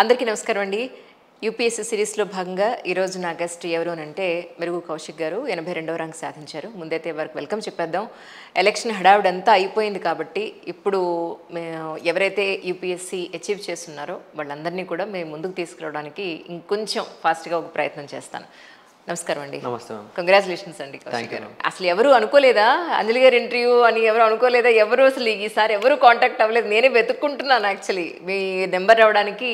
అందరికీ నమస్కారం అండి. యూపీఎస్సీ సిరీస్లో భాగంగా ఈరోజు నా గెస్ట్ ఎవరు అంటే మెరుగు కౌశిక్ గారు 82వ ర్యాంక్ సాధించారు. ముందైతే వారికి వెల్కమ్ చెప్పేద్దాం. ఎలక్షన్ హడావుడంతా అయిపోయింది కాబట్టి ఇప్పుడు ఎవరైతే యూపీఎస్సీ అచీవ్ చేస్తున్నారో వాళ్ళందరినీ కూడా మేము ముందుకు తీసుకురావడానికి ఇంకొంచెం ఫాస్ట్గా ఒక ప్రయత్నం చేస్తాను. నమస్కారం అండి. నమస్తే. కంగ్రాచులేషన్స్ అండి కౌశిక్ గారు. అసలు ఎవరు అనుకోలేదా అంజలి గారు ఇంటర్వ్యూ అని? ఎవరు అనుకోలేదా? ఎవరు అసలు ఈసారి ఎవరు కాంటాక్ట్ అవ్వలేదు. నేనే వెతుక్కుంటున్నాను యాక్చువల్లీ మీ నెంబర్ రావడానికి.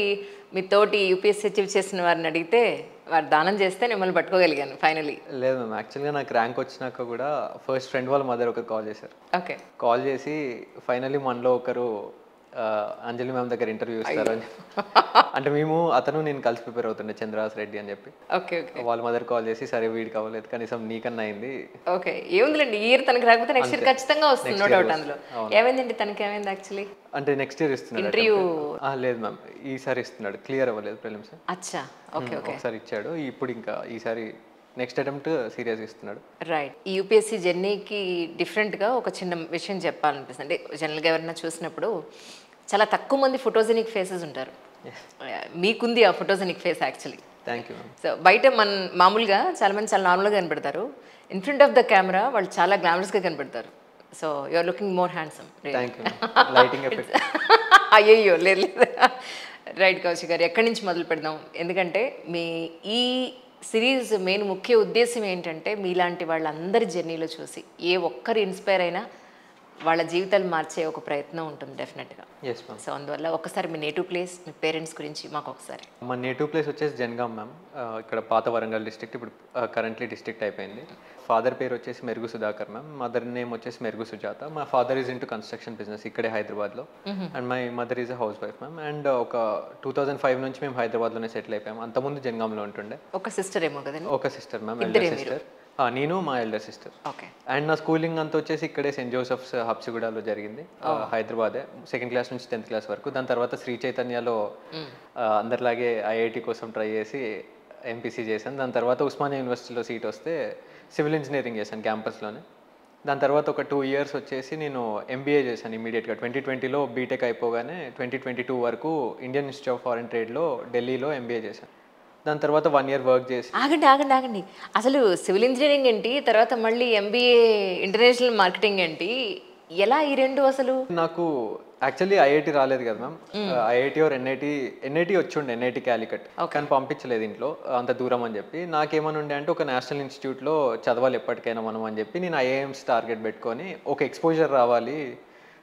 మీ తోటి యూపీఎస్సీ అచీవ్ చేసిన వారిని అడిగితే వారు దానం చేస్తే మిమ్మల్ని పట్టుకోగలిగాను ఫైనలీ. లేదు మ్యామ్, యాక్చువల్గా నాకు ర్యాంక్ వచ్చినాక కూడా ఫస్ట్ ఫ్రెండ్ వాళ్ళ మదర్ ఒకరు కాల్ చేశారు. ఓకే. కాల్ చేసి ఫైనలీ మనలో ఒకరు అంజలి మ్యామ్ దగ్గర ఇంటర్వ్యూ ఇస్తారు అని అంటే అతను నేను కలిసి ప్రిపేర్ అవుతుండే, చంద్రహాస్ రెడ్డి అని చెప్పి. Okay okay. వాళ్ళ మదర్ కాల్ చేసి సరే వీడికి అవ్వలేదు కనీసం నీకన్నా అయింది. ఓకే, ఏముందిలేండి, ఈ ఇయర్ తనకి రాకపోతే నెక్స్ట్ ఇయర్ ఖచ్చితంగా వస్తుంది, నో డౌట్ అందులో. ఏమైందండి తనకి? ఏమైంది యాక్చువల్లీ? అంటే నెక్స్ట్ ఇయర్ ఇస్తున్నాడు ఇంటర్వ్యూ. లేదు మ్యామ్, ఈసారి ఇస్తున్నాడు. క్లియర్ అవ్వలేదు ప్రిలిమ్స్. అచ్చా, ఓకే ఓకే. ఒకసారి ఇచ్చాడు, ఇప్పుడు ఇంకా ఈసారి నెక్స్ట్ అటెంప్ట్ సీరియస్గా ఇస్తున్నాడు. రైట్. ఈ యూపీఎస్సీ జర్నీకి డిఫరెంట్గా ఒక చిన్న విషయం చెప్పాలనిపిస్తుంది. అంటే జనరల్గా ఎవరైనా చూసినప్పుడు చాలా తక్కువ మంది ఫోటోజెనిక్ ఫేసెస్ ఉంటారు. మీకుంది ఆ photogenic face actually. Thank you ma'am. So బయట మామూలుగా చాలామంది చాలా నార్మల్గా కనపడతారు. In front of the camera వాళ్ళు చాలా గ్లామరస్గా కనపడతారు. So you are looking more handsome. Thank you. Lighting effect. అయ్యయ్యో, లేదు లేదు. రైట్ కౌశిక్ గారు, ఎక్కడి నుంచి మొదలు పెడదాం? ఎందుకంటే మీ ఈ సిరీస్ మెయిన్ ముఖ్య ఉద్దేశం ఏంటంటే మీలాంటి వాళ్ళందరి జర్నీలో చూసి ఏ ఒక్కరు ఇన్స్పైర్ అయినా వాళ్ళ జీవితాలు మార్చే ఒక ప్రయత్నం ఉంటుంది డెఫినెట్గా. Yes ma'am. సో అందువల్ల ఒకసారి మీ నేటివ్ ప్లేస్, మీ పేరెంట్స్ గురించి మాకు ఒకసారి. మా నేటివ్ ప్లేస్ వచ్చేసి జనగాం మ్యామ్. ఇక్కడ పాత వరంగల్ డిస్ట్రిక్ట్, ఇప్పుడు కరెంట్లీ డిస్ట్రిక్ట్ అయిపోయింది. ఫాదర్ పేరు వచ్చేసి మెరుగు సుధాకర్ మ్యామ్. మదర్ నేమ్ వచ్చేసి మెరుగు సుజాత. మా father is into construction business ఇక్కడే హైదరాబాద్లో. And my mother is a house wife ma'am. And ఒక 2005 నుంచి మేము హైదరాబాద్లోనే సెటిల్ అయిపోయాం. అంతకుముందు జనగాంలో ఉంటుండే. ఒక సిస్టర్ ఏమో కదండి? ఒక సిస్టర్ మ్యామ్, ఎల్డర్ సిస్టర్. నేను మా ఎల్డర్ సిస్టర్. ఓకే. అండ్ నా స్కూలింగ్ అంతా వచ్చేసి ఇక్కడే సెయింట్ జోసెఫ్స్ హబ్సిగూడలో జరిగింది. హైదరాబాదే, 2nd క్లాస్ నుంచి 10th క్లాస్ వరకు. దాని తర్వాత శ్రీ చైతన్యలో అందరిలాగే ఐఐటి కోసం ట్రై చేసి ఎంపీసీ చేశాను. దాని తర్వాత ఉస్మానియా యూనివర్సిటీలో సీట్ వస్తే సివిల్ ఇంజనీరింగ్ చేశాను క్యాంపస్లోనే. దాని తర్వాత ఒక 2 years వచ్చేసి నేను ఎంబీఏ చేశాను ఇమీడియట్గా. 2020లో బీటెక్ అయిపోగానే 2022 వరకు ఇండియన్ ఇన్స్టిట్యూట్ ఆఫ్ ఫారెన్ ట్రేడ్లో ఢిల్లీలో ఎంబీఏ చేశాను. దాని తర్వాత 1 year వర్క్ చేసి. ఆగండి, అసలు సివిల్ ఇంజనీరింగ్ ఏంటి, తర్వాత మళ్ళీ ఎంబీఏ ఇంటర్నేషనల్ మార్కెటింగ్ ఏంటి, ఎలా ఈ రెండు? అసలు నాకు యాక్చువల్లీ ఐఐటి రాలేదు కదా మ్యామ్. ఐఐటి ఆర్ ఎన్ఐటి వచ్చిండే, ఎన్ఐటి క్యాలికట్. కానీ పంపించలేదు ఇంట్లో అంత దూరం అని చెప్పి. నాకేమని ఉండే అంటే ఒక నేషనల్ ఇన్స్టిట్యూట్లో చదవాలి ఎప్పటికైనా మనం అని చెప్పి నేను ఐఐఎమ్స్ టార్గెట్ పెట్టుకొని ఒక ఎక్స్పోజర్ రావాలి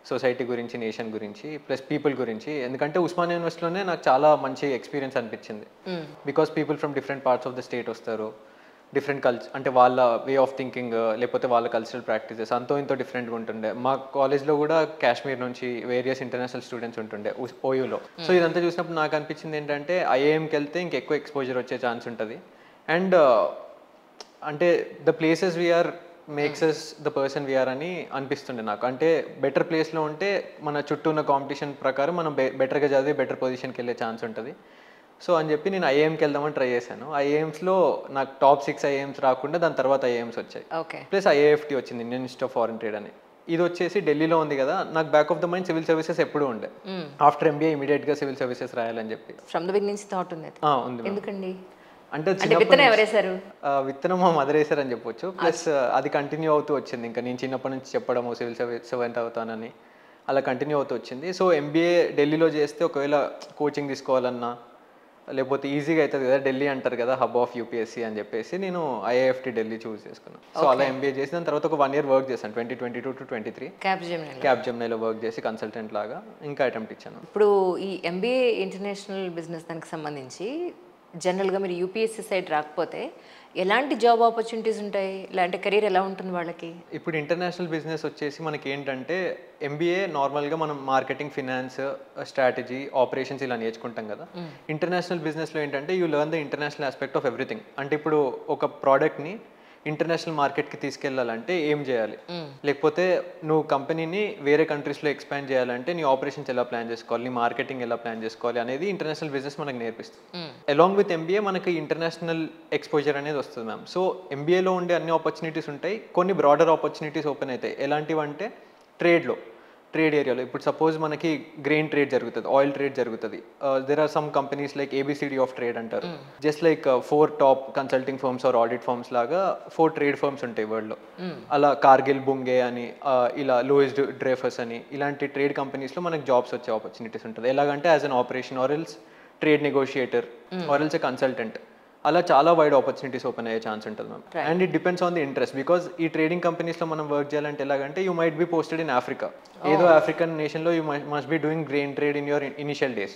సొసైటీ గురించి, నేషన్ గురించి, ప్లస్ పీపుల్ గురించి. ఎందుకంటే ఉస్మానియా యూనివర్సిటీలోనే నాకు చాలా మంచి ఎక్స్పీరియన్స్ అనిపించింది. Because people from different parts of the state వస్తారు. డిఫరెంట్ కల్చర్ అంటే వాళ్ళ వే ఆఫ్ థింకింగ్, లేకపోతే వాళ్ళ కల్చరల్ ప్రాక్టీసెస్ అంతో ఇంతో డిఫరెంట్గా ఉంటుండే. మా కాలేజ్లో కూడా కాశ్మీర్ నుంచి వేరియస్ ఇంటర్నేషనల్ స్టూడెంట్స్ ఉంటుండే ఓయూలో. సో ఇదంతా చూసినప్పుడు నాకు అనిపించింది ఏంటంటే ఐఐఎంకి వెళ్తే ఇంకెక్కువ ఎక్స్పోజర్ వచ్చే ఛాన్స్ ఉంటుంది. అండ్ అంటే the places we are makes us the person we are అని అనిపిస్తుండే నాకు. అంటే బెటర్ ప్లేస్లో ఉంటే మన చుట్టూ ఉన్న కాంపిటీషన్ ప్రకారం మనం బెటర్గా చదివి బెటర్ పొజిషన్కి వెళ్ళే ఛాన్స్ ఉంటుంది. సో అని చెప్పి నేను ఐఏఎంకి వెళ్దామని ట్రై చేశాను. ఐఏఎమ్స్లో నాకు టాప్ 6 ఐఏఎమ్స్ రాకుండా దాని తర్వాత ఐఏఎమ్స్ వచ్చాయి. ప్లస్ ఐఏఎఫ్టీ వచ్చింది, Indian institute of foreign trade అని. ఇది వచ్చేసి ఢిల్లీలో ఉంది కదా. నాకు back of the mind civil services ఎప్పుడూ ఉండే. ఆఫ్టర్ ఎంబీఏ ఇమీడియట్గా సివిల్ సర్వీసెస్ రాయాలని చెప్పి ఫ్రమ్ ద బిగినింగ్ నుంచి థాట్ ఉంది. ఎందుకండి? అంటే విత్తనం మా మదర్ వేసారని చెప్పొచ్చు. ప్లస్ అది కంటిన్యూ అవుతూ వచ్చింది. ఇంకా నేను చిన్నప్పటి నుంచి చెప్పడము సివిల్ సర్వెంట్ అవుతానని అలా కంటిన్యూ అవుతూ వచ్చింది. సో ఎంబీఏ ఢిల్లీలో చేస్తే ఒకవేళ కోచింగ్ తీసుకోవాలన్నా లేకపోతే ఈజీగా అవుతుంది కదా, ఢిల్లీ అంటారు కదా హబ్ ఆఫ్ యూపీఎస్సీ అని చెప్పేసి నేను ఐఐఎఫ్టీ ఢిల్లీ చూస్ చేసుకున్నాను. సో అలా ఎంబీఏ చేసి దాని తర్వాత ఒక 1 year వర్క్ చేశాను 2022 to 23 క్యాప్జెమినైలో వర్క్ చేసి కన్సల్టెంట్ లాగా ఇంకా అటెంప్ట్ ఇచ్చాను. ఇప్పుడు ఈ ఎంబీఏ ఇంటర్నేషనల్ బిజినెస్ దానికి సంబంధించి జనరల్గా మీరు యూపీఎస్సీ సైడ్ రాకపోతే ఎలాంటి జాబ్ ఆపర్చునిటీస్ ఉంటాయి, ఇలాంటి కెరీర్ ఎలా ఉంటుంది వాళ్ళకి? ఇప్పుడు ఇంటర్నేషనల్ బిజినెస్ వచ్చేసి మనకి ఏంటంటే ఎంబీఏ నార్మల్గా మనం మార్కెటింగ్, ఫినాన్స్, స్ట్రాటజీ, ఆపరేషన్స్ ఇలా నేర్చుకుంటాం కదా. ఇంటర్నేషనల్ బిజినెస్లో ఏంటంటే you learn the international aspect of everything. అంటే ఇప్పుడు ఒక ప్రోడక్ట్ని ఇంటర్నేషనల్ మార్కెట్కి తీసుకెళ్ళాలంటే ఏం చేయాలి, లేకపోతే నువ్వు కంపెనీని వేరే కంట్రీస్లో ఎక్స్పాండ్ చేయాలంటే నీ ఆపరేషన్స్ ఎలా ప్లాన్ చేసుకోవాలి, నీ మార్కెటింగ్ ఎలా ప్లాన్ చేసుకోవాలి అనేది ఇంటర్నేషనల్ బిజినెస్ మనకు నేర్పిస్తుంది. అలాంగ్ విత్ ఎంబీఏ మనకి ఇంటర్నేషనల్ ఎక్స్పోజర్ అనేది వస్తుంది మ్యామ్. సో ఎంబీఏలో ఉండే అన్ని ఆపర్చునిటీస్ ఉంటాయి, కొన్ని బ్రాడర్ ఆపర్చునిటీస్ ఓపెన్ అవుతాయి. ఎలాంటివి అంటే ట్రేడ్ ఏరియాలో ఇప్పుడు సపోజ్ మనకి గ్రెయిన్ ట్రేడ్ జరుగుతుంది, ఆయిల్ ట్రేడ్ జరుగుతుంది. There are some companies like ABCD of trade అంటారు. Just like 4 top consulting firms or audit firms లాగా 4 ట్రేడ్ ఫర్మ్స్ ఉంటాయి వరల్డ్లో. అలా కార్గిల్, బుంగే అని, ఇలా లూయిస్ డ్రేఫర్స్ అని, ఇలాంటి ట్రేడ్ కంపెనీస్లో మనకి జాబ్స్ వచ్చే ఆపర్చునిటీస్ ఉంటుంది. ఎలాగంటే as an operation or else trade negotiator or else a consultant. అలా చాలా వైడ్ ఆపర్చునిటీస్ ఓపెన్ అయ్యే ఛాన్స్ ఉంటుంది ma'am. And it depends on the interest, because ఈ ట్రేడింగ్ కంపెనీస్లో మనం వర్క్ చేయాలంటే ఎలాగంటే you might be posted in Africa, ఏదో ఆఫ్రికన్ నేషన్లో you must be doing grain trade in your initial days.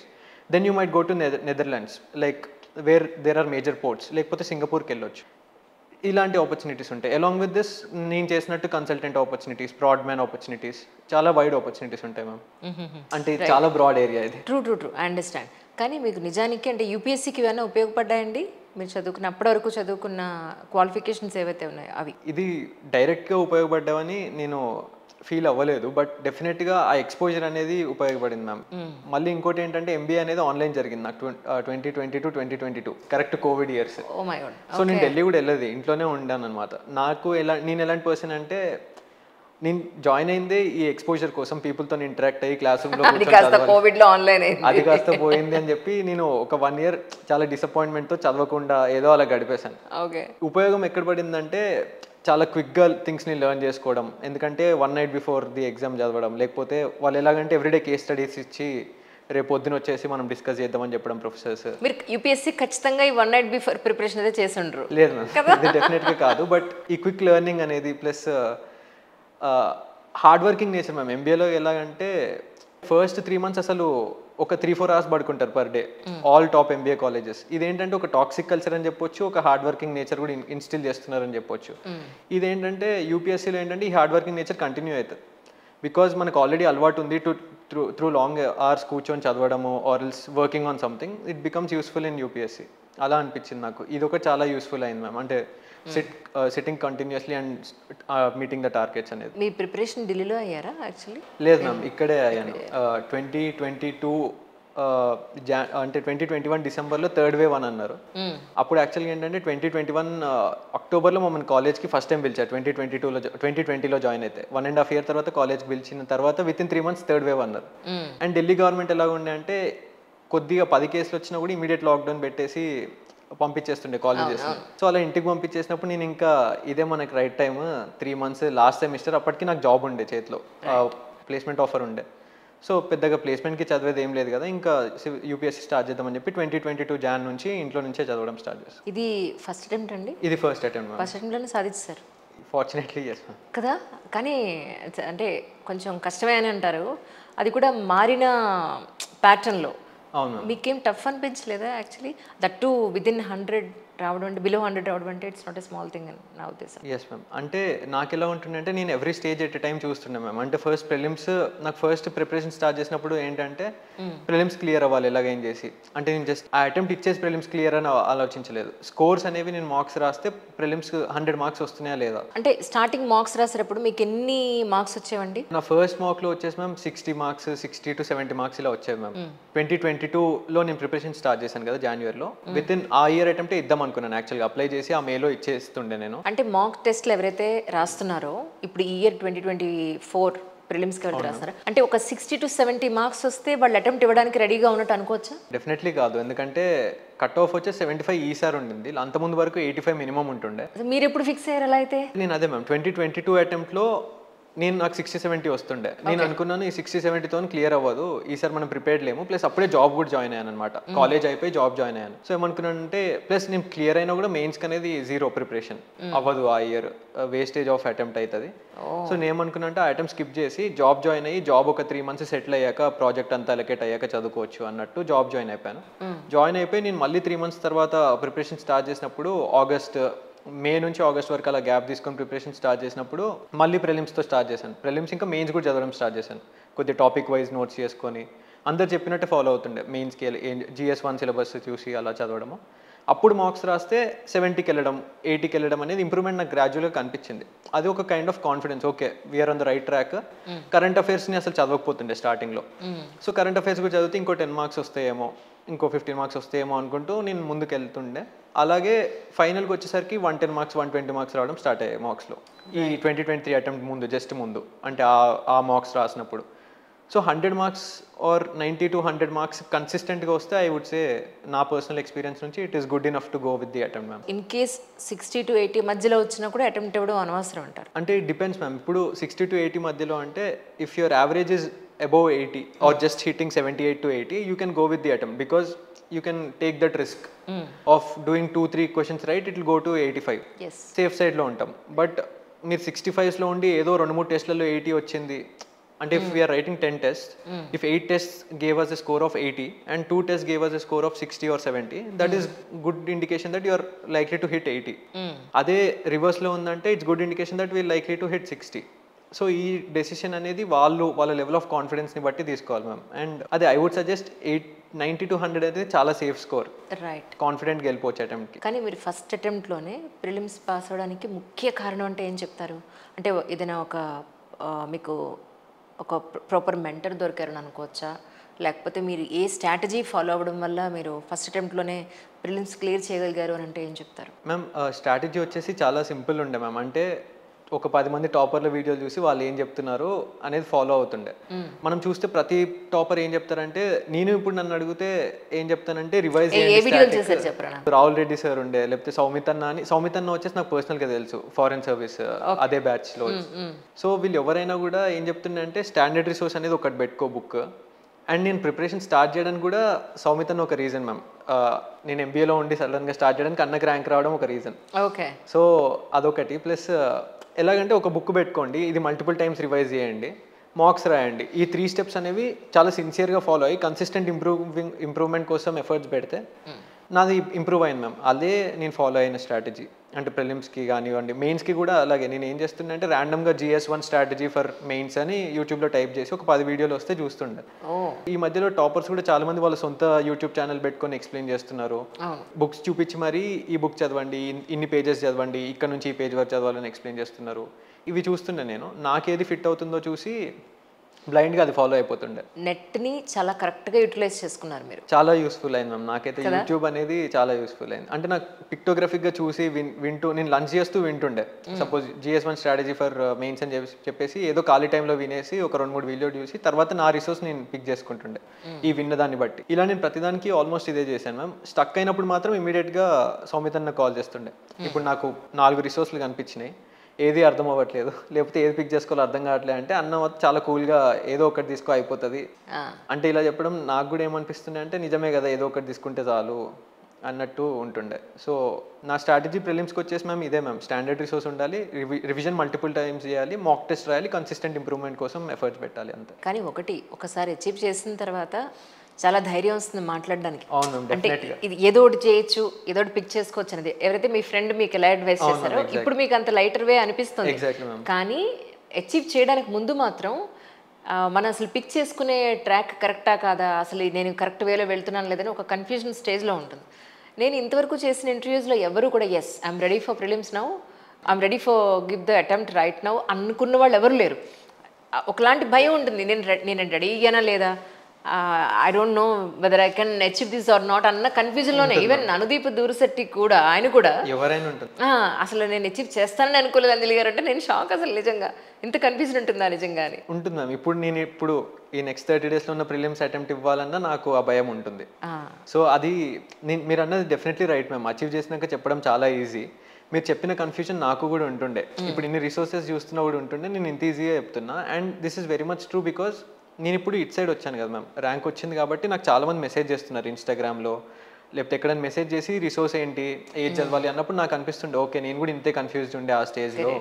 Then you might go to Netherlands like where there are major ports, లేకపోతే సింగపూర్కి వెళ్ళొచ్చు. ఇలాంటి opportunities ఉంటాయి. Along with this నేను చేసినట్టు consultant opportunities, broad man opportunities, చాలా wide opportunities ఉంటాయి ma'am. అంటే చాలా బ్రాడ్ ఏరియా ఇది. True I understand. కానీ మీకు నిజానికి అంటే యూపీఎస్సీకి ఇవన్నీ ఉపయోగపడ్డాయండి? మీరు చదువుకున్న అప్పటి వరకు చదువుకున్న క్వాలిఫికేషన్స్ ఏవైతే ఉన్నాయో అవి ఇది డైరెక్ట్గా ఉపయోగపడ్డామని నేను ఫీల్ అవ్వలేదు, బట్ డెఫినెట్గా ఆ ఎక్స్పోజర్ అనేది ఉపయోగపడింది మ్యామ్. మళ్ళీ ఇంకోటి ఏంటంటే ఎంబీఏ అనేది ఆన్లైన్ జరిగింది నాకు 2022 కరెక్ట్ కోవిడ్ ఇయర్స్. సో నేను ఢిల్లీ కూడా వెళ్ళేది, ఇంట్లోనే ఉండాను అనమాట. నేను ఎలాంటి పర్సన్ అంటే నేను జాయిన్ అయిందే ఈ ఎక్స్పోజర్ కోసం, పీపుల్తో ఇంటరాక్ట్ అయ్యి క్లాస్ రూమ్లో అది కాస్త పోయింది అని చెప్పి నేను ఒక 1 year చాలా డిసప్పాయింట్మెంట్తో చదవకుండా ఏదో అలా గడిపేశాను. ఉపయోగం ఎక్కడ పడిందంటే చాలా క్విక్గా థింగ్స్ని లెర్న్ చేసుకోవడం, ఎందుకంటే 1 night బిఫోర్ ది ఎగ్జామ్ చదవడం, లేకపోతే వాళ్ళు ఎలాగంటే ఎవ్రీడే కేస్ స్టడీస్ ఇచ్చి రేపు పొద్దున వచ్చేసి మనం డిస్కస్ చేద్దామని చెప్పడం ప్రొఫెసర్స్. మీరు యూపీఎస్సీ ఖచ్చితంగా ఈ 1 night బిఫోర్ ప్రిపరేషన్ అయితే చేసి ఉండరు? లేదు మ్యామ్, ఇది డెఫినెట్గా కాదు. బట్ ఈ క్విక్ లెర్నింగ్ అనేది plus hard working nature ma'am. ఎంబీఏలో ఎలాగంటే ఫస్ట్ 3 months అసలు ఒక 3-4 hours పడుకుంటారు per day, all top MBA colleges. ఇదేంటంటే ఒక టాక్సిక్ కల్చర్ అని చెప్పొచ్చు, ఒక హార్డ్ వర్కింగ్ నేచర్ కూడా ఇన్స్టిల్ చేస్తున్నారని చెప్పొచ్చు. ఇదేంటంటే యూపీఎస్సీలో ఏంటంటే ఈ హార్డ్ వర్కింగ్ నేచర్ కంటిన్యూ అవుతుంది, బికాజ్ మనకు ఆల్రెడీ అలవాటు ఉంది త్రూ లాంగ్ అవర్స్ కూర్చొని చదవడము or else working on something. It becomes useful in UPSC. అలా అనిపించింది నాకు. ఇది ఒక చాలా యూస్ఫుల్ అయింది మ్యామ్, అంటే sitting continuously and meeting the targets అనేది. మీ ప్రిపరేషన్ ఢిల్లీలో అయ్యారా యాక్చువల్లీ? లేదు మ్యామ్, ఇక్కడే అయ్యాను. 2022 అంటే 2021 డిసెంబర్లో థర్డ్ వేవ్ అని అన్నారు. అప్పుడు యాక్చువల్గా ఏంటంటే 2021 అక్టోబర్లో మమ్మల్ని కాలేజ్కి ఫస్ట్ టైం పిలిచారు. 2020లో జాయిన్ అయితే 1.5 year తర్వాత కాలేజ్కి పిలిచిన తర్వాత వితిన్ 3 months థర్డ్ వేవ్ అన్నారు. అండ్ ఢిల్లీ గవర్నమెంట్ ఎలాగ ఉండే అంటే కొద్దిగా 10 cases వచ్చినా కూడా ఇమీడియట్ లాక్డౌన్ పెట్టేసి పంపించేస్తుండే కాలేజెస్. సో అలా ఇంటికి పంపించేసినప్పుడు నేను ఇంకా ఇదే మనకి right time, 3 months last semester, అప్పటికి నాకు జాబ్ ఉండే చేతిలో, ప్లేస్మెంట్ ఆఫర్ ఉండే. సో పెద్దగా ప్లేస్మెంట్కి చదివేది ఏం లేదు కదా, ఇంకా యూపీఎస్సీ స్టార్ట్ చేద్దామని చెప్పి 2022 Jan నుంచి ఇంట్లో నుంచే చదవడం స్టార్ట్ చేస్తాను. ఇది ఫస్ట్ అటెంప్ట్ అండి? ఇది ఫస్ట్ అటెంప్ట్. ఫస్ట్ అటెంప్ట్లోనే సాధించారు ఫార్చునేట్లీ. ఎస్ కదా. కానీ అంటే కొంచెం కష్టమే అని అంటారు, అది కూడా మారిన ప్యాటర్న్లో. అవును. మీకేం టఫ్ అనిపించలేదా యాక్చువల్లీ? దట్ టు విదిన్ 100 రావడం అంటే, బిలో 100 రావడం అంటే it's not a small thing అని నా ఉద్దేశం. Yes ma'am. అంటే నాకు ఎలా ఉంటుందంటే నేను every stage at a time చూస్తుండే మ్యామ్. అంటే ఫస్ట్ ప్రిలిమ్స్, నాకు ఫస్ట్ ప్రిపరేషన్ స్టార్ట్ చేసినప్పుడు ఏంటంటే ప్రిలిమ్స్ క్లియర్ అవ్వాలి ఎలాగైనా చేసి. అంటే నేను జస్ట్ ఆ అటెంప్ట్ ఇచ్చేసి ప్రిలిమ్స్ క్లియర్ అని ఆలోచించలేదు. స్కోర్స్ అనేవి నేను మార్క్స్ రాస్తే ప్రిలిమ్స్ 100 marks వస్తున్నాయా లేదా. అంటే స్టార్టింగ్ మార్క్స్ రాసేటప్పుడు మీకు ఎన్ని మార్క్స్ వచ్చేవండి? నా ఫస్ట్ మార్క్లో వచ్చేసి మ్యామ్ 60 marks, 60 to 70 marks ఇలా వచ్చేవి మ్యామ్. 2022లో నేను ప్రిపరేషన్ స్టార్ట్ చేశాను కదా జనవరిలో. వితిన్ ఆ ఇయర్ అటెంప్ట్ ఇద్దాం అనుకున్నాను యాక్చువల్గా, అప్లై చేసి ఆ మేలో ఇచ్చేస్తుండే నేను. అంటే మాక్ టెస్ట్లు ఎవరైతే రాస్తున్నారో ఇప్పుడు ఈ ఇయర్ 2024 ప్రిలిమ్స్కి ఎవరైతే రాస్తున్నారో, అంటే ఒక 60 to 70 marks వస్తే వాళ్ళు అటెంప్ట్ ఇవ్వడానికి రెడీగా ఉన్నట్టు అనుకోవచ్చా? డెఫినెట్లీ కాదు, ఎందుకంటే కట్ ఆఫ్ వచ్చే 75 ఈసారి ఉండింది, అంతకుముందు వరకు 85 మినిమం ఉంటుండే. మీరు ఎప్పుడు ఫిక్స్ అయ్యారు అలా అయితే? నేను అదే మ్యామ్ 2022 అటెంప్ట్లో నాకు 60-70 వస్తుండే. నేను అనుకున్నాను ఈ 60-70తో క్లియర్ అవ్వదు, ఈసారి మనం ప్రిపేర్డ్ లేము. ప్లస్ అప్పుడే జాబ్ కూడా జాయిన్ అయ్యాను అనమాట, కాలేజ్ అయిపోయి జాబ్ జాయిన్ అయ్యాను. సో ఏమనుకున్నాను అంటే ప్లస్ నేను క్లియర్ అయినా కూడా మెయిన్స్కి అనేది 0 ప్రిపరేషన్ అవ్వదు ఆ ఇయర్, వేస్టేజ్ ఆఫ్ అటెంప్ట్ అవుతుంది. సో నేను ఏమనుకున్నా అంటే ఆ అటెంప్ట్ స్కిప్ చేసి జాబ్ జాయిన్ అయ్యి, జాబ్ ఒక 3 months సెటిల్ అయ్యాక, ప్రాజెక్ట్ అంతా అలొకేట్ అయ్యాక చదువుకోవచ్చు అన్నట్టు జాబ్ జాయిన్ అయిపోయాను. జాయిన్ అయిపోయి నేను మళ్ళీ 3 months తర్వాత ప్రిపరేషన్ స్టార్ట్ చేసినప్పుడు మే నుంచి ఆగస్ట్ వరకు అలా గ్యాప్ తీసుకొని ప్రిపరేషన్ స్టార్ట్ చేసినప్పుడు మళ్ళీ ప్రిలిమ్స్తో స్టార్ట్ చేశాను. ప్రిలిమ్స్ ఇంకా మెయిన్స్ కూడా చదవడం స్టార్ట్ చేశాను, కొద్దిగా టాపిక్ వైజ్ నోట్స్ చేసుకొని అందరు చెప్పినట్టే ఫాలో అవుతుండే. మెయిన్స్కి GS1 సిలబస్ చూసి అలా చదవడము. అప్పుడు మార్క్స్ రాస్తే 70కి వెళ్ళడం, 80కి వెళ్ళడం అనేది ఇంప్రూవ్మెంట్ నాకు గ్రాడ్యువల్గా కనిపించింది. అది ఒక kind of confidence, okay we're on the right track. Current అఫైర్స్ని అసలు చదవకపోతుండే స్టార్టింగ్లో. సో కరెంట్ అఫైర్స్ కూడా చదివితే ఇంకో 10 marks వస్తాయేమో, ఇంకో 15 marks వస్తాయేమో అనుకుంటూ నేను ముందుకు వెళ్తుండే. అలాగే ఫైనల్కి వచ్చేసరికి 110 marks, 120 marks రావడం స్టార్ట్ అయ్యాయి మార్క్స్లో. ఈ 2023 అటెంప్ట్ ముందు, జస్ట్ ముందు, అంటే ఆ మార్క్స్ రాసినప్పుడు so 100 marks or 90 to 100 marks కన్సిస్టెంట్గా వస్తే ఐ వుడ్ సే నా పర్సనల్ ఎక్స్పీరియన్స్ నుంచి it is good enough to go with the attempt ma'am. In case 60 to 80 మధ్యలో వచ్చినా కూడా అటెంప్ట్ ఇవ్వడం అనవసరం అంటారు. అంటే ఇట్ డిపెండ్స్ మ్యామ్. ఇప్పుడు 60 to 80 మధ్యలో అంటే if your average is above 80 or just hitting 78 to 80 you can go with the attempt because you can take that risk of doing 2-3 questions right, it will go to 85. Safe సైడ్లో ఉంటాం. But మీరు 65లో ఉండి ఏదో 2-3 టెస్ట్లలో 80 వచ్చింది అంటే if we are writing 10 tests, if 8 tests gave us a score of 80 and 2 tests gave us a score of 60 or 70, that is good indication that you are likely to hit 80. అదే reverse లో ఉందంటే it's good indication that we're likely to hit 60. So ఈ decision అనేది వాళ్ళ level of confidence ని బట్టి తీసుకోవాలి ma'am. And అదే ఐ వుడ్ సజెస్ట్ 90 to 100 అయితే చాలా సేఫ్ స్కోర్, రైట్, కాన్ఫిడెంట్ వెళ్ళిపోవచ్చు అటెంప్ట్కి. కానీ మీరు ఫస్ట్ అటెంప్ట్లోనే ప్రిలిమ్స్ పాస్ అవడానికి ముఖ్య కారణం అంటే ఏం చెప్తారు? అంటే ఏదైనా ఒక మీకు ఒక ప్రాపర్ మెంటర్ దొరికారని అనుకోవచ్చా, లేకపోతే మీరు ఏ స్ట్రాటజీ ఫాలో అవ్వడం వల్ల మీరు ఫస్ట్ అటెంప్ట్లోనే ప్రిలిమ్స్ క్లియర్ చేయగలిగారు అని అంటే ఏం చెప్తారు? మ్యామ్ స్ట్రాటజీ వచ్చేసి చాలా సింపుల్ ఉండే మ్యామ్. అంటే ఒక 10 మంది టాపర్ల వీడియోలు చూసి వాళ్ళు ఏం చెప్తున్నారు అనేది ఫాలో అవుతుండే. మనం చూస్తే ప్రతి టాపర్ ఏం చెప్తారంటే, నేను ఇప్పుడు నన్ను అడిగితే ఏం చెప్తానంటే రివైజ్ రాహుల్ రెడ్డి సార్ ఉండే, లేకపోతే సౌమిత్ అన్న వచ్చేసి నాకు పర్సనల్గా తెలుసు, ఫారెన్ సర్వీస్ అదే బ్యాచ్లో. సో వీళ్ళు ఎవరైనా కూడా ఏం చెప్తుండే అంటే స్టాండర్డ్ రిసోర్స్ అనేది ఒకటి పెట్టుకో బుక్. అండ్ నేను ప్రిపరేషన్ స్టార్ట్ చేయడానికి కూడా సౌమిత్ అన్న ఒక రీజన్ మ్యామ్. నేను ఎంబీఏలో ఉండి సడన్గా స్టార్ట్ చేయడానికి అన్నకి ర్యాంక్ రావడం ఒక రీజన్. ఓకే, సో అదొకటి. ప్లస్ ఎలాగంటే ఒక బుక్ పెట్టుకోండి, ఇది మల్టిపుల్ టైమ్స్ రివైజ్ చేయండి, మార్క్స్ రాయండి. ఈ 3 steps అనేవి చాలా సిన్సియర్గా ఫాలో అయ్యి కన్సిస్టెంట్ ఇంప్రూవ్మెంట్ కోసం ఎఫర్ట్స్ పెడితే నాది ఇంప్రూవ్ అయింది మ్యామ్. అదే నేను ఫాలో అయిన స్ట్రాటజీ. అంటే ప్రిలిమ్స్కి కానివ్వండి, మెయిన్స్కి కూడా అలాగే. నేను ఏం చేస్తుండే అంటే ర్యాండమ్గా GS1 స్ట్రాటజీ ఫర్ మెయిన్స్ అని యూట్యూబ్లో టైప్ చేసి ఒక 10 వీడియోలు వస్తే చూస్తుండే. ఈ మధ్యలో టాపర్స్ కూడా చాలా మంది వాళ్ళ సొంత యూట్యూబ్ ఛానల్ పెట్టుకొని ఎక్స్ప్లెయిన్ చేస్తున్నారు. బుక్స్ చూపించి మరి ఈ బుక్ చదవండి, ఇన్ని పేజెస్ చదవండి, ఇక్కడ నుంచి ఈ పేజ్ వరకు చదవాలని ఎక్స్ప్లెయిన్ చేస్తున్నారు. ఇవి చూస్తుండే నేను. నాకేది ఫిట్ అవుతుందో చూసి బ్లైండ్గా అది ఫాలో అయిపోతుండే. నెట్ని చాలా కరెక్ట్గా యూటిలైజ్ చేసుకున్నారు మీరు. చాలా యూస్ఫుల్ అయింది మ్యామ్. నాకైతే యూట్యూబ్ అనేది చాలా యూస్ఫుల్ అయింది. అంటే నాకు పిక్టోగ్రఫిక్గా చూసి వింటూ, నేను లంచ్ చేస్తూ వింటుండే. Suppose GS1 strategy for mains అని చెప్పేసి ఏదో ఖాళీ టైంలో వినేసి ఒక 2-3 వీడియో చూసి తర్వాత నా రిసోర్స్ నేను పిక్ చేసుకుంటుండే ఈ విన్నదాన్ని బట్టి. ఇలా నేను ప్రతిదానికి ఆల్మోస్ట్ ఇదే చేశాను మ్యామ్. స్టక్ అయినప్పుడు మాత్రం ఇమీడియట్గా సౌమిత్ అన్న కాల్ చేస్తుండే. ఇప్పుడు నాకు 4 రిసోర్స్లు కనిపించినాయి, ఏది అర్థం అవ్వట్లేదు, లేకపోతే ఏది పిక్ చేసుకోవాలో అర్థం కావట్లేదు అంటే అన్న చాలా కూల్గా ఏదో ఒకటి తీసుకో అయిపోతుంది అంటే ఇలా చెప్పడం నాకు కూడా ఏమనిపిస్తుంది అంటే నిజమే కదా, ఏదో ఒకటి తీసుకుంటే చాలు అన్నట్టు ఉంటుండే. సో నా స్ట్రాటజీ ప్రిలిమ్స్కి వచ్చేసి మ్యామ్ ఇదే మ్యామ్. స్టాండర్డ్ రిసోర్స్ ఉండాలి, రివిజన్ మల్టిపుల్ టైమ్స్ చేయాలి, మాక్ టెస్ట్ రాయాలి, కన్సిస్టెంట్ ఇంప్రూవ్మెంట్ కోసం ఎఫర్ట్స్ పెట్టాలి అంతే. కానీ ఒకసారి అచీవ్ చేసిన తర్వాత చాలా ధైర్యం వస్తుంది మాట్లాడడానికి. అంటే ఇది ఏదో ఒకటి చేయొచ్చు, ఏదో ఒకటి పిక్ చేసుకోవచ్చు అనేది. ఎవరైతే మీ ఫ్రెండ్ మీకు ఎలా అడ్వైస్ చేస్తారో ఇప్పుడు మీకు అంత లైటర్ వే అనిపిస్తుంది. కానీ అచీవ్ చేయడానికి ముందు మాత్రం మనం అసలు పిక్ చేసుకునే ట్రాక్ కరెక్టా కాదా, అసలు నేను కరెక్ట్ వేలో వెళ్తున్నాను లేదని ఒక కన్ఫ్యూజన్ స్టేజ్లో ఉంటుంది. నేను ఇంతవరకు చేసిన ఇంటర్వ్యూస్లో ఎవరు కూడా yes I'm ready for prelims now, I'm ready for give the attempt right now అనుకున్న వాళ్ళు ఎవరు లేరు. ఒకలాంటి భయం ఉంటుంది, నేను రెడీ అయ్యానా లేదా, I don't know whether I can achieve this or not అన్న కన్ఫ్యూజన్లోనే. ఈవెన్ అనుదీప్ దూరశెట్టి కూడా ఆయన కూడా అసలు నేను అచీవ్ చేస్తానని అనుకోలేదు అంజలి గారు అంటే నేను షాక్. అసలు నిజంగా ఇంత కన్ఫ్యూజన్ ఉంటుందా నిజంగా అని ఉంటుంది మ్యామ్. ఇప్పుడు ఈ నెక్స్ట్ 30 daysలో ఉన్న ప్రిలిమ్స్ అటెంప్ట్ ఇవ్వాలన్నా నాకు ఆ భయం ఉంటుంది. సో అది మీరు అన్నది డెఫినెట్లీ రైట్ మ్యామ్. అచీవ్ చేసినాక చెప్పడం చాలా ఈజీ. మీరు చెప్పిన కన్ఫ్యూజన్ నాకు కూడా ఉంటుండే. ఇప్పుడు ఇన్ని రిసోర్సెస్ చూస్తున్నా కూడా ఉంటుండే, నేను ఇంత ఈజీగా చెప్తున్నా. And this is very much true because నేను ఇప్పుడు ఇటు సైడ్ వచ్చాను కదా మ్యామ్, ర్యాంక్ వచ్చింది కాబట్టి నాకు చాలామంది మెసేజ్ చేస్తున్నారు ఇన్స్టాగ్రామ్లో, లేకపోతే ఎక్కడైనా మెసేజ్ చేసి రిసోర్స్ ఏంటి, ఏది చదవాలి అన్నప్పుడు నాకు అనిపిస్తుండే ఓకే నేను కూడా ఇంతే కన్ఫ్యూజ్డ్ ఉండే ఆ స్టేజ్లో.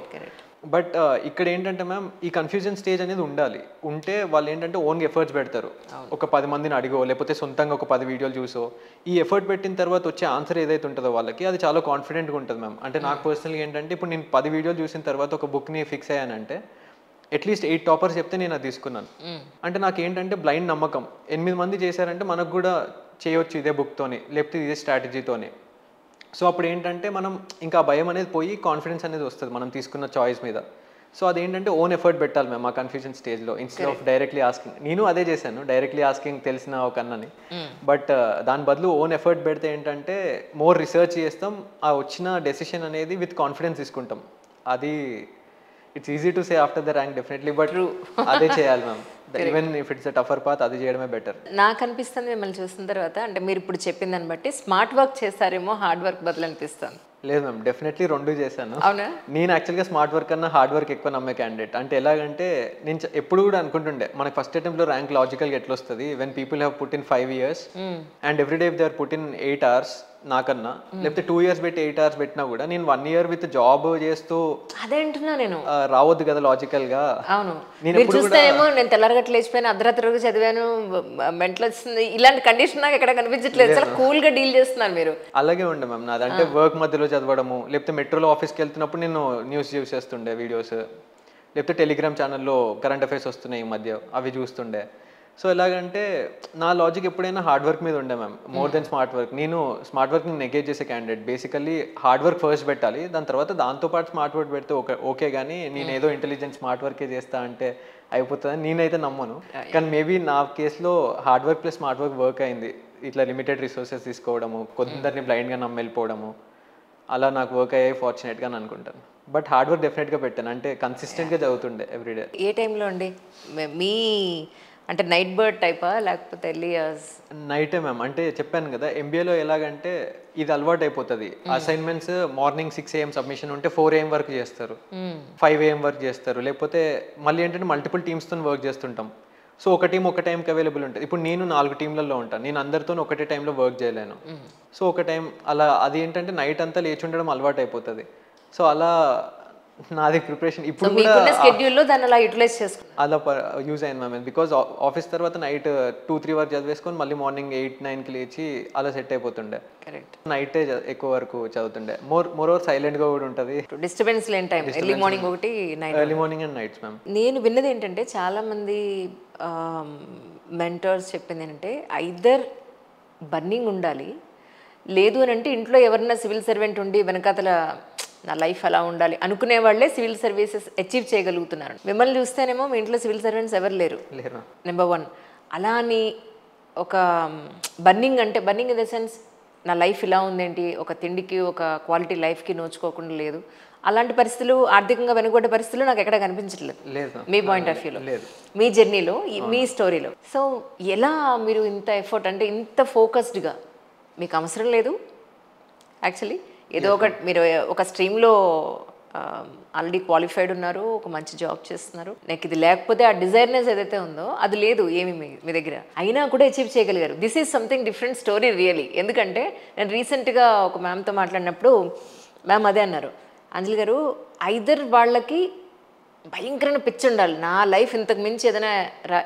బట్ ఇక్కడ ఏంటంటే మ్యామ్ ఈ కన్ఫ్యూజన్ స్టేజ్ అనేది ఉంటే వాళ్ళు ఏంటంటే ఓన్గా ఎఫర్ట్స్ పెడతారు. ఒక 10 మందిని అడిగో లేకపోతే సొంతంగా ఒక 10 వీడియోలు చూసో ఈ ఎఫర్ట్ పెట్టిన తర్వాత వచ్చే ఆన్సర్ ఏదైతే ఉంటుందో వాళ్ళకి అది చాలా కాన్ఫిడెంట్గా ఉంటుంది మ్యామ్. అంటే నాకు పర్సనల్గా ఏంటంటే ఇప్పుడు నేను 10 వీడియోలు చూసిన తర్వాత ఒక బుక్ని ఫిక్స్ అయ్యానంటే అట్లీస్ట్ 8 టాపర్స్ చెప్తే నేను అది తీసుకున్నాను. అంటే నాకు ఏంటంటే బ్లైండ్ నమ్మకం, 8 మంది చేశారంటే మనకు కూడా చేయొచ్చు ఇదే బుక్తోని లేకపోతే ఇదే స్ట్రాటజీతోని. సో అప్పుడు ఏంటంటే మనం ఇంకా భయం అనేది పోయి కాన్ఫిడెన్స్ అనేది వస్తుంది మనం తీసుకున్న చాయిస్ మీద. సో అదేంటంటే ఓన్ ఎఫర్ట్ పెట్టాలి మేము ఆ కన్ఫ్యూజన్ స్టేజ్లో ఇన్స్టెడ్ ఆఫ్ డైరెక్ట్లీ ఆస్కింగ్. నేను అదే చేశాను, డైరెక్ట్లీ ఆస్కింగ్ తెలిసిన ఒక అన్నని. బట్ దాని బదులు ఓన్ ఎఫర్ట్ పెడితే ఏంటంటే మోర్ రీసెర్చ్ చేస్తాం, ఆ వచ్చిన డెసిషన్ అనేది విత్ కాన్ఫిడెన్స్ తీసుకుంటాం. అది it's easy to say after the rank definitely, but అదే చేయాలి ma'am. Even if it's టఫర్ path అది చేయడమే బెటర్. నాకు అనిపిస్తుంది మిమ్మల్ని చూసిన తర్వాత, అంటే మీరు ఇప్పుడు చెప్పిన దాన్ని బట్టి స్మార్ట్ వర్క్ చేస్తారేమో హార్డ్ వర్క్ బదులు అనిపిస్తుంది. లేదు మ్యామ్, డెఫినెట్లీ రెండు చేశాను. అవునా? నేను యాక్చువల్గా స్మార్ట్ వర్క్ కన్నా హార్డ్ వర్క్ ఎక్కువ నమ్మే క్యాండిడేట్. అంటే ఎలాగంటే నేను ఎప్పుడు కూడా అనుకుంటుండే మనకి ఫస్ట్ అటెంప్ట్లో ర్యాంక్ లాజికల్గా ఎట్లా వస్తుంది, when people have put in 5 years and every day if they are put in 8 hours నాకన్నా, లేకపోతే 2 years పెట్టి 8 hours పెట్టినా కూడా నేను 1 year విత్ జాబ్ చేస్తూ అదే అంటున్నా నేను. రావద్దు కదా లాజికల్గా. అవును, మీరు చూస్తేనేమో నేను తెల్లరగట్టు లేచిపోయాను, అర్ధరాత్రి చదివాను, మెంటల్ వచ్చింది, ఇలాంటి కండిషన్ నాకు ఎక్కడ కనిపించట్లేదు. చాలా కూల్గా డీల్ చేస్తున్నారు మీరు. అలాగే ఉండే మ్యామ్ నాది. అంటే వర్క్ మధ్యలో చదవడము, లేకపోతే మెట్రోలో ఆఫీస్కి వెళ్తున్నప్పుడు నేను న్యూస్ చూసేస్తుండే వీడియోస్, లేకపోతే టెలిగ్రామ్ ఛానల్లో కరెంట్ అఫైర్స్ వస్తున్నాయి ఈ మధ్య, అవి చూస్తుండే. సో ఎలాగంటే నా లాజిక్ ఎప్పుడైనా హార్డ్ వర్క్ మీద ఉండే ma'am, more than smart work. నేను స్మార్ట్ వర్క్ని నెగేట్ చేసే candidate. Basically hard work first పెట్టాలి, దాని తర్వాత దాంతోపాటు స్మార్ట్ వర్క్ పెడితే ఓకే, కానీ నేను ఏదో ఇంటెలిజెంట్ స్మార్ట్ వర్కే చేస్తా అంటే అయిపోతుందని నేనైతే నమ్మను. కానీ మేబీ నా కేసులో hard work plus smart work అయింది. ఇట్లా లిమిటెడ్ రిసోర్సెస్ తీసుకోవడము, కొందరిని బ్లైండ్గా నమ్మెళ్ళిపోవడము, అలా నాకు వర్క్ అయ్యాయి ఫార్చునేట్గా అని అనుకుంటాను. బట్ హార్డ్ వర్క్ డెఫినెట్గా పెట్టాను, అంటే కన్సిస్టెంట్గా చదువుతుండే ఎవ్రీడే. ఏ టైంలో అండి మీ, అంటే నైట్ బర్డ్ టైపా లేకపోతే ఎర్లీ అవర్స్? నైటే మ్యామ్. అంటే చెప్పాను కదా ఎంబీఏలో ఎలాగంటే ఇది అలవాటు అయిపోతుంది. అసైన్మెంట్స్ మార్నింగ్ 6 AM సబ్మిషన్ ఉంటే 4 AM వరకు చేస్తారు, 5 AM వరకు చేస్తారు, లేకపోతే మళ్ళీ ఏంటంటే మల్టిపుల్ టీమ్స్తో వర్క్ చేస్తుంటాం. సో ఒక టీం ఒక టైంకి అవైలబుల్ ఉంటుంది. ఇప్పుడు నేను 4 టీంలలో ఉంటాను, నేను అందరితో ఒకటే టైంలో వర్క్ చేయలేను. సో ఒక టైం అలా అది ఏంటంటే నైట్ అంతా లేచి ఉండడం అలవాటు అయిపోతుంది. సో అలా నాది ప్రిపరేషన్ ఇప్పుడు కూడా షెడ్యూల్లో దాన్ని అలా యూటిలైజ్ చేసుకున్నాను, అలా యూజ్ అయింది మ్యామ్. బికాజ్ ఆఫీస్ తర్వాత నైట్ 2-3 వరకు చదివేసుకొని మళ్ళీ మార్నింగ్ 8-9కి లేచి అలా సెట్ అయిపోతుండే. కరెక్ట్. నైటే ఎక్కువ వరకు చదువుతుండే. మోర్ ఓవర్ సైలెంట్గా కూడా ఉంటుంది, డిస్టర్బెన్స్ లేని టైం, ఎర్లీ మార్నింగ్ ఒకటి, early morning and nights ma'am. నేను విన్నది ఏంటంటే చాలామంది మెంటర్స్ చెప్పింది ఏంటంటే ఐదర్ బర్నింగ్ ఉండాలి, లేదు అని అంటే ఇంట్లో ఎవరైనా సివిల్ సర్వెంట్ ఉండి వెనకాతల నా లైఫ్ అలా ఉండాలి అనుకునే వాళ్ళే సివిల్ సర్వీసెస్ అచీవ్ చేయగలుగుతున్నారు. మిమ్మల్ని చూస్తేనేమో మీ ఇంట్లో సివిల్ సర్వెంట్స్ ఎవరు లేరు, నెంబర్ 1. అలా అని ఒక బర్నింగ్ అంటే బర్నింగ్ ఇన్ ద సెన్స్ నా లైఫ్ ఇలా ఉందేంటి, ఒక తిండికి ఒక క్వాలిటీ లైఫ్కి నోచుకోకుండా లేదు, అలాంటి పరిస్థితులు, ఆర్థికంగా వెనుకబడ్డ పరిస్థితులు నాకు ఎక్కడ కనిపించట్లేదు మీ పాయింట్ ఆఫ్ వ్యూలో, మీ జర్నీలో, మీ స్టోరీలో. సో ఎలా మీరు ఇంత ఎఫర్ట్, అంటే ఇంత ఫోకస్డ్గా, మీకు అవసరం లేదు యాక్చువల్లీ, ఏదో ఒక మీరు ఒక స్ట్రీమ్లో ఆల్రెడీ క్వాలిఫైడ్ ఉన్నారు, ఒక మంచి జాబ్ చేస్తున్నారు, నాకు ఇది లేకపోతే ఆ డిజైర్నెస్ ఏదైతే ఉందో అది లేదు ఏమి మీ దగ్గర, అయినా కూడా అచీవ్ చేయగలిగారు. This is something different story really. ఎందుకంటే నేను రీసెంట్గా ఒక మ్యామ్తో మాట్లాడినప్పుడు మ్యామ్ అదే అన్నారు, అంజలి గారు ఐదర్ వాళ్ళకి భయంకరమైన పిచ్చి ఉండాలి, నా లైఫ్ ఇంతకు మించి ఏదైనా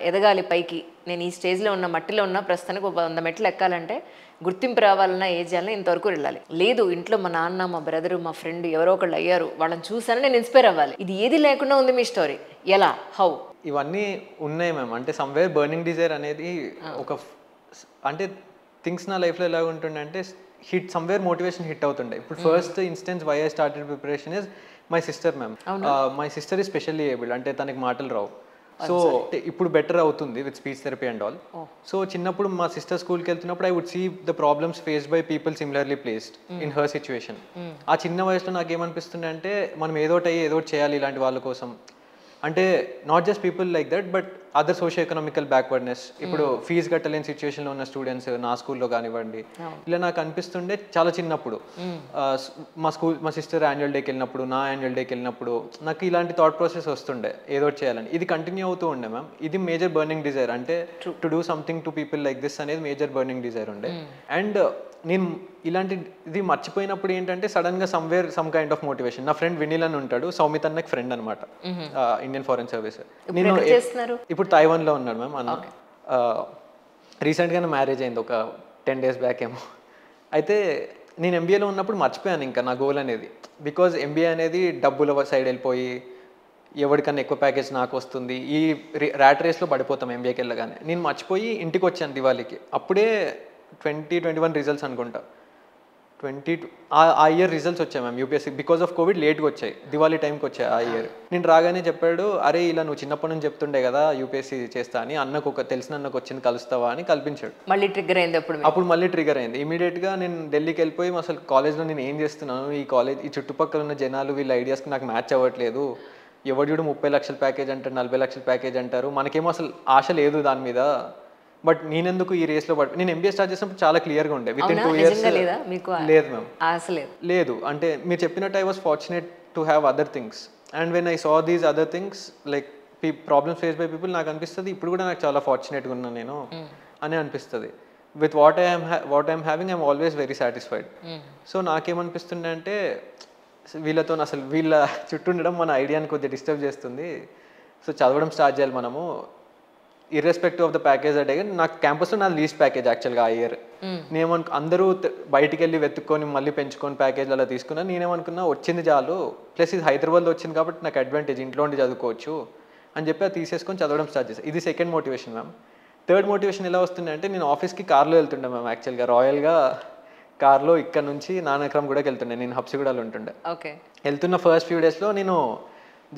ఎదగాలి పైకి, నేను ఈ స్టేజ్లో ఉన్న మట్టిలో ఉన్న ప్రస్తుతానికి 100 మెట్లు ఎక్కాలంటే, గుర్తింపు రావాలన్నా ఏం చేయాలన్నా ఇంతవరకు వెళ్ళాలి, లేదు ఇంట్లో మా నాన్న, మా బ్రదరు, మా ఫ్రెండ్ ఎవరో ఒకళ్ళు అయ్యారు, వాళ్ళని చూసాను నేను ఇన్స్పైర్ అవ్వాలి, ఇది ఏది లేకుండా ఉంది మీ స్టోరీ. ఎలా, హౌ? ఇవన్నీ ఉన్నాయి మ్యామ్. అంటే సమ్వేర్ బర్నింగ్ డిజైర్ అనేది ఒక, అంటే థింగ్స్ నా లైఫ్లో ఎలా ఉంటుండే అంటే సమ్వేర్ మోటివేషన్ హిట్ అవుతుండే. ఇప్పుడు first instance why I started preparation is my sister ma'am. My sister is specially abled, అంటే తనకి మాటలు రావు. సో ఇప్పుడు బెటర్ అవుతుంది with speech therapy and all. So చిన్నప్పుడు మా సిస్టర్ స్కూల్కి వెళ్తున్నప్పుడు I would see the problems faced by people similarly placed in her situation. ఆ చిన్న వయసులో నాకు ఏమనిపిస్తుండే అంటే మనం ఏదోటి చేయాలి ఇలాంటి వాళ్ళ కోసం. అంటే not just people like that, but other socio economical backwardness. ఇప్పుడు ఫీజు కట్టలేని సిచ్యువేషన్లో ఉన్న స్టూడెంట్స్ నా స్కూల్లో కానివ్వండి, ఇలా నాకు అనిపిస్తుండే చాలా చిన్నప్పుడు. మా సిస్టర్ యాన్యువల్ డేకి వెళ్ళినప్పుడు, నా యాన్యువల్ డేకి వెళ్ళినప్పుడు నాకు ఇలాంటి థాట్ ప్రాసెస్ వస్తుండే ఏదో చేయాలని. ఇది కంటిన్యూ అవుతూ ఉండే మ్యామ్. ఇది మేజర్ బర్నింగ్ డిజైర్, అంటే to do something to people like this అనేది మేజర్ బర్నింగ్ డిజైర్ ఉండే. అండ్ నేను ఇలాంటి ఇది మర్చిపోయినప్పుడు ఏంటంటే సడన్ గా somewhere some kind of motivation. నా ఫ్రెండ్ వినిల్ అని ఉంటాడు, సౌమిత్ అన్నకి ఫ్రెండ్ అనమాట, ఇండియన్ ఫారెన్ సర్వీస్. నేను ఇప్పుడు తైవాన్ లో ఉన్నాడు మ్యామ్. అన్న రీసెంట్గానే మ్యారేజ్ అయింది ఒక 10 days బ్యాక్ ఏమో. అయితే నేను ఎంబీఏలో ఉన్నప్పుడు మర్చిపోయాను ఇంకా నా గోల్ అనేది. బికాజ్ ఎంబీఏ అనేది డబ్బుల సైడ్ వెళ్ళిపోయి ఎవరికన్నా ఎక్కువ ప్యాకేజ్ నాకు వస్తుంది, ఈ ర్యాట్ రేస్లో పడిపోతాం ఎంబీఏకి వెళ్ళగానే. నేను మర్చిపోయి ఇంటికి వచ్చాను దివాళీకి. అప్పుడే 2021 రిజల్ట్స్ అనుకుంటా, ఆ ఇయర్ రిజల్ట్స్ వచ్చాయి ma'am UPSC. Because of Covid లేట్గా వచ్చాయి, దివాళీ టైంకి వచ్చాయి ఆ ఇయర్. నేను రాగానే చెప్పాడు, అరే ఇలా నువ్వు చిన్నప్పటి నుంచి చెప్తుండే కదా యూపీఎస్సీ చేస్తా అని, అన్నకు ఒక తెలిసిన అన్నకు వచ్చింది కలుస్తావా అని కల్పించాడు. మళ్ళీ ట్రిగ్గర్ అయింది అప్పుడు మళ్ళీ ట్రిగ్గర్ అయింది. ఇమీడియట్గా నేను ఢిల్లీకి వెళ్ళిపోయి అసలు కాలేజ్లో నేను ఏం చేస్తున్నాను, ఈ కాలేజ్ ఈ చుట్టుపక్కల ఉన్న జనాలు వీళ్ళ ఐడియాస్కి నాకు మ్యాచ్ అవ్వట్లేదు, ఎవడు 30 లక్షల ప్యాకేజ్ అంటారు, 40 లక్షల ప్యాకేజ్ అంటారు, మనకేమో అసలు ఆశ లేదు దాని మీద. బట్ నేనెందుకు ఈ రేస్లో నేను ఎంబీఏ స్టార్ట్ చేసినప్పుడు చాలా క్లియర్గా ఉండే, విత్ ఇన్ 2 years. లేదా మీకు లేదు మ్యామ్, ఆశ లేదు? లేదు అంటే మీరు చెప్పినట్టు I was fortunate to have other things, and when I saw these other things like problems face by people, నాకు అనిపిస్తుంది ఇప్పుడు కూడా నాకు చాలా ఫార్చునేట్గా ఉన్నాను నేను అని అనిపిస్తుంది. With what I'm having I'm always very satisfied. So నాకేమనిపిస్తుండే అంటే వీళ్ళతో అసలు వీళ్ళ చుట్టూ ఉండడం మన ఐడియాని కొద్దిగా డిస్టర్బ్ చేస్తుంది. సో చదవడం స్టార్ట్ చేయాలి మనము, ఇర్రెస్పెక్టివ్ ఆఫ్ ద ప్యాకేజ్. అంటే నాకు క్యాంపస్లో నా లీస్ట్ ప్యాకేజ్ యాక్చువల్గా ఆ ఇయర్. అందరూ బయటికి వెళ్ళి వెతుక్కొని మళ్ళీ పెంచుకొని ప్యాకేజ్ అలా తీసుకున్నా. నేనేమనుకున్నా వచ్చింది చాలు, ప్లస్ ఇది హైదరాబాద్లో వచ్చింది కాబట్టి నాకు అడ్వాంటేజ్, ఇంట్లో ఉండి చదువుకోవచ్చు అని చెప్పి అది తీసేసుకొని చదవడం స్టార్ట్ చేశాను. ఇది second motivation ma'am. Third motivation ఎలా వస్తుండే అంటే నేను ఆఫీస్కి కార్లో వెళ్తుండే మ్యామ్. యాక్చువల్గా రాయల్గా కార్లో ఇక్కడ నుంచి నానక్రమ్ కూడా వెళ్తుండే, నేను హబ్సిగూడలో ఉంటుండే. ఓకే. వెళ్తున్న ఫస్ట్ ఫ్యూ డేస్లో నేను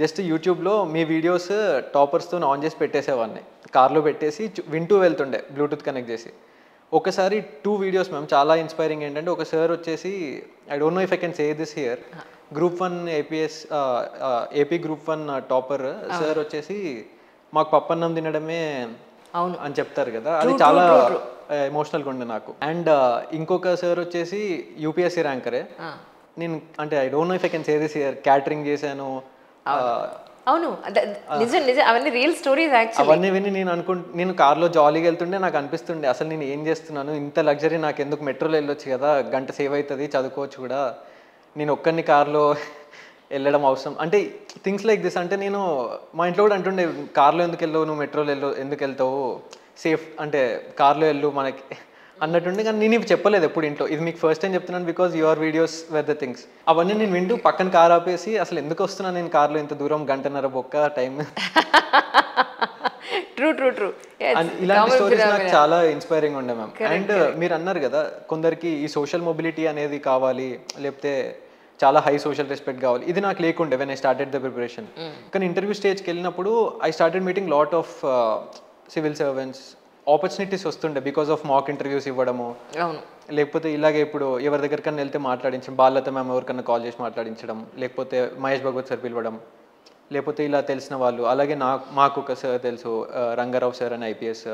జస్ట్ యూట్యూబ్లో మీ వీడియోస్ టాపర్స్తో ఆన్ చేసి పెట్టేసేవాడిని, కార్లో పెట్టేసి వింటూ వెళ్తుండే బ్లూటూత్ కనెక్ట్ చేసి. ఒకసారి 2 వీడియోస్ మ్యామ్ చాలా ఇన్స్పైరింగ్. ఏంటంటే ఒక సార్ వచ్చేసి, I don't no if I can say this here, group 1 AP group 1 topper sir వచ్చేసి మాకు పప్పన్నం తినడమే అవును అని చెప్తారు కదా, అది చాలా ఎమోషనల్గా ఉండే నాకు. అండ్ ఇంకొక సార్ వచ్చేసి యూపీఎస్సీ ర్యాంకరే. నేను అంటే I don't no if I can say this here, catering చేశాను. అవును నిజం నిజం, అవన్నీ రియల్ స్టోరీస్ యాక్చువల్లీ. అవన్నీ విని నేను కార్లో జాలీగా వెళ్తుండే, నాకు అనిపిస్తుండే అసలు నేను ఏం చేస్తున్నాను, ఇంత లగ్జరీ నాకు ఎందుకు, మెట్రోలో వెళ్ళొచ్చు కదా, గంట సేవ్ అవుతుంది, చదువుకోవచ్చు కూడా, నేను ఒక్కరిని కార్లో వెళ్ళడం అవసరం అంటే థింగ్స్ లైక్ దిస్. అంటే నేను మా ఇంట్లో కూడా అంటుండే, కార్లో ఎందుకు వెళ్ళవు నువ్వు, మెట్రోలో ఎందుకు వెళ్తావు, సేఫ్ అంటే కార్లో వెళ్ళు మనకి అన్నట్టుండే. కానీ నేను ఇవి చెప్పలేదు ఎప్పుడు ఇంట్లో, ఇది మీకు ఫస్ట్ టైం చెప్తున్నాను because your videos wear the things. అవన్నీ నేను వింటూ పక్కన కార్ ఆపేసి అసలు ఎందుకు వస్తున్నాను నేను కార్లో ఇంత దూరం, గంటన్నర బొక్క టైం. True true true. ఇలాంటి స్టోరీస్ నాకు చాలా ఇన్స్పైరింగ్ ఉండే మ్యామ్. అండ్ మీరు అన్నారు కదా కొందరికి ఈ సోషల్ మొబిలిటీ అనేది కావాలి, లేకపోతే చాలా హై సోషల్ రెస్పెక్ట్ కావాలి. ఇది నాకు లేకుండే when I started the preparation. కానీ ఇంటర్వ్యూ స్టేజ్కి వెళ్ళినప్పుడు I started meeting lot of civil servants. Opportunities వస్తుండే బికాస్ ఆఫ్ మాక్ ఇంటర్వ్యూస్ ఇవ్వడము, లేకపోతే ఇలాగే ఇప్పుడు ఎవరి దగ్గరికన్నా వెళ్తే మాట్లాడించడం, బాలత మ్యామ్ ఎవరికన్నా కాల్ చేసి మాట్లాడించడం, లేకపోతే మహేష్ భగవత్ సార్ పిలవడం, లేకపోతే ఇలా తెలిసిన వాళ్ళు. అలాగే మాకు ఒక సార్ తెలుసు, రంగారావు సార్ అని ఐపీఎస్.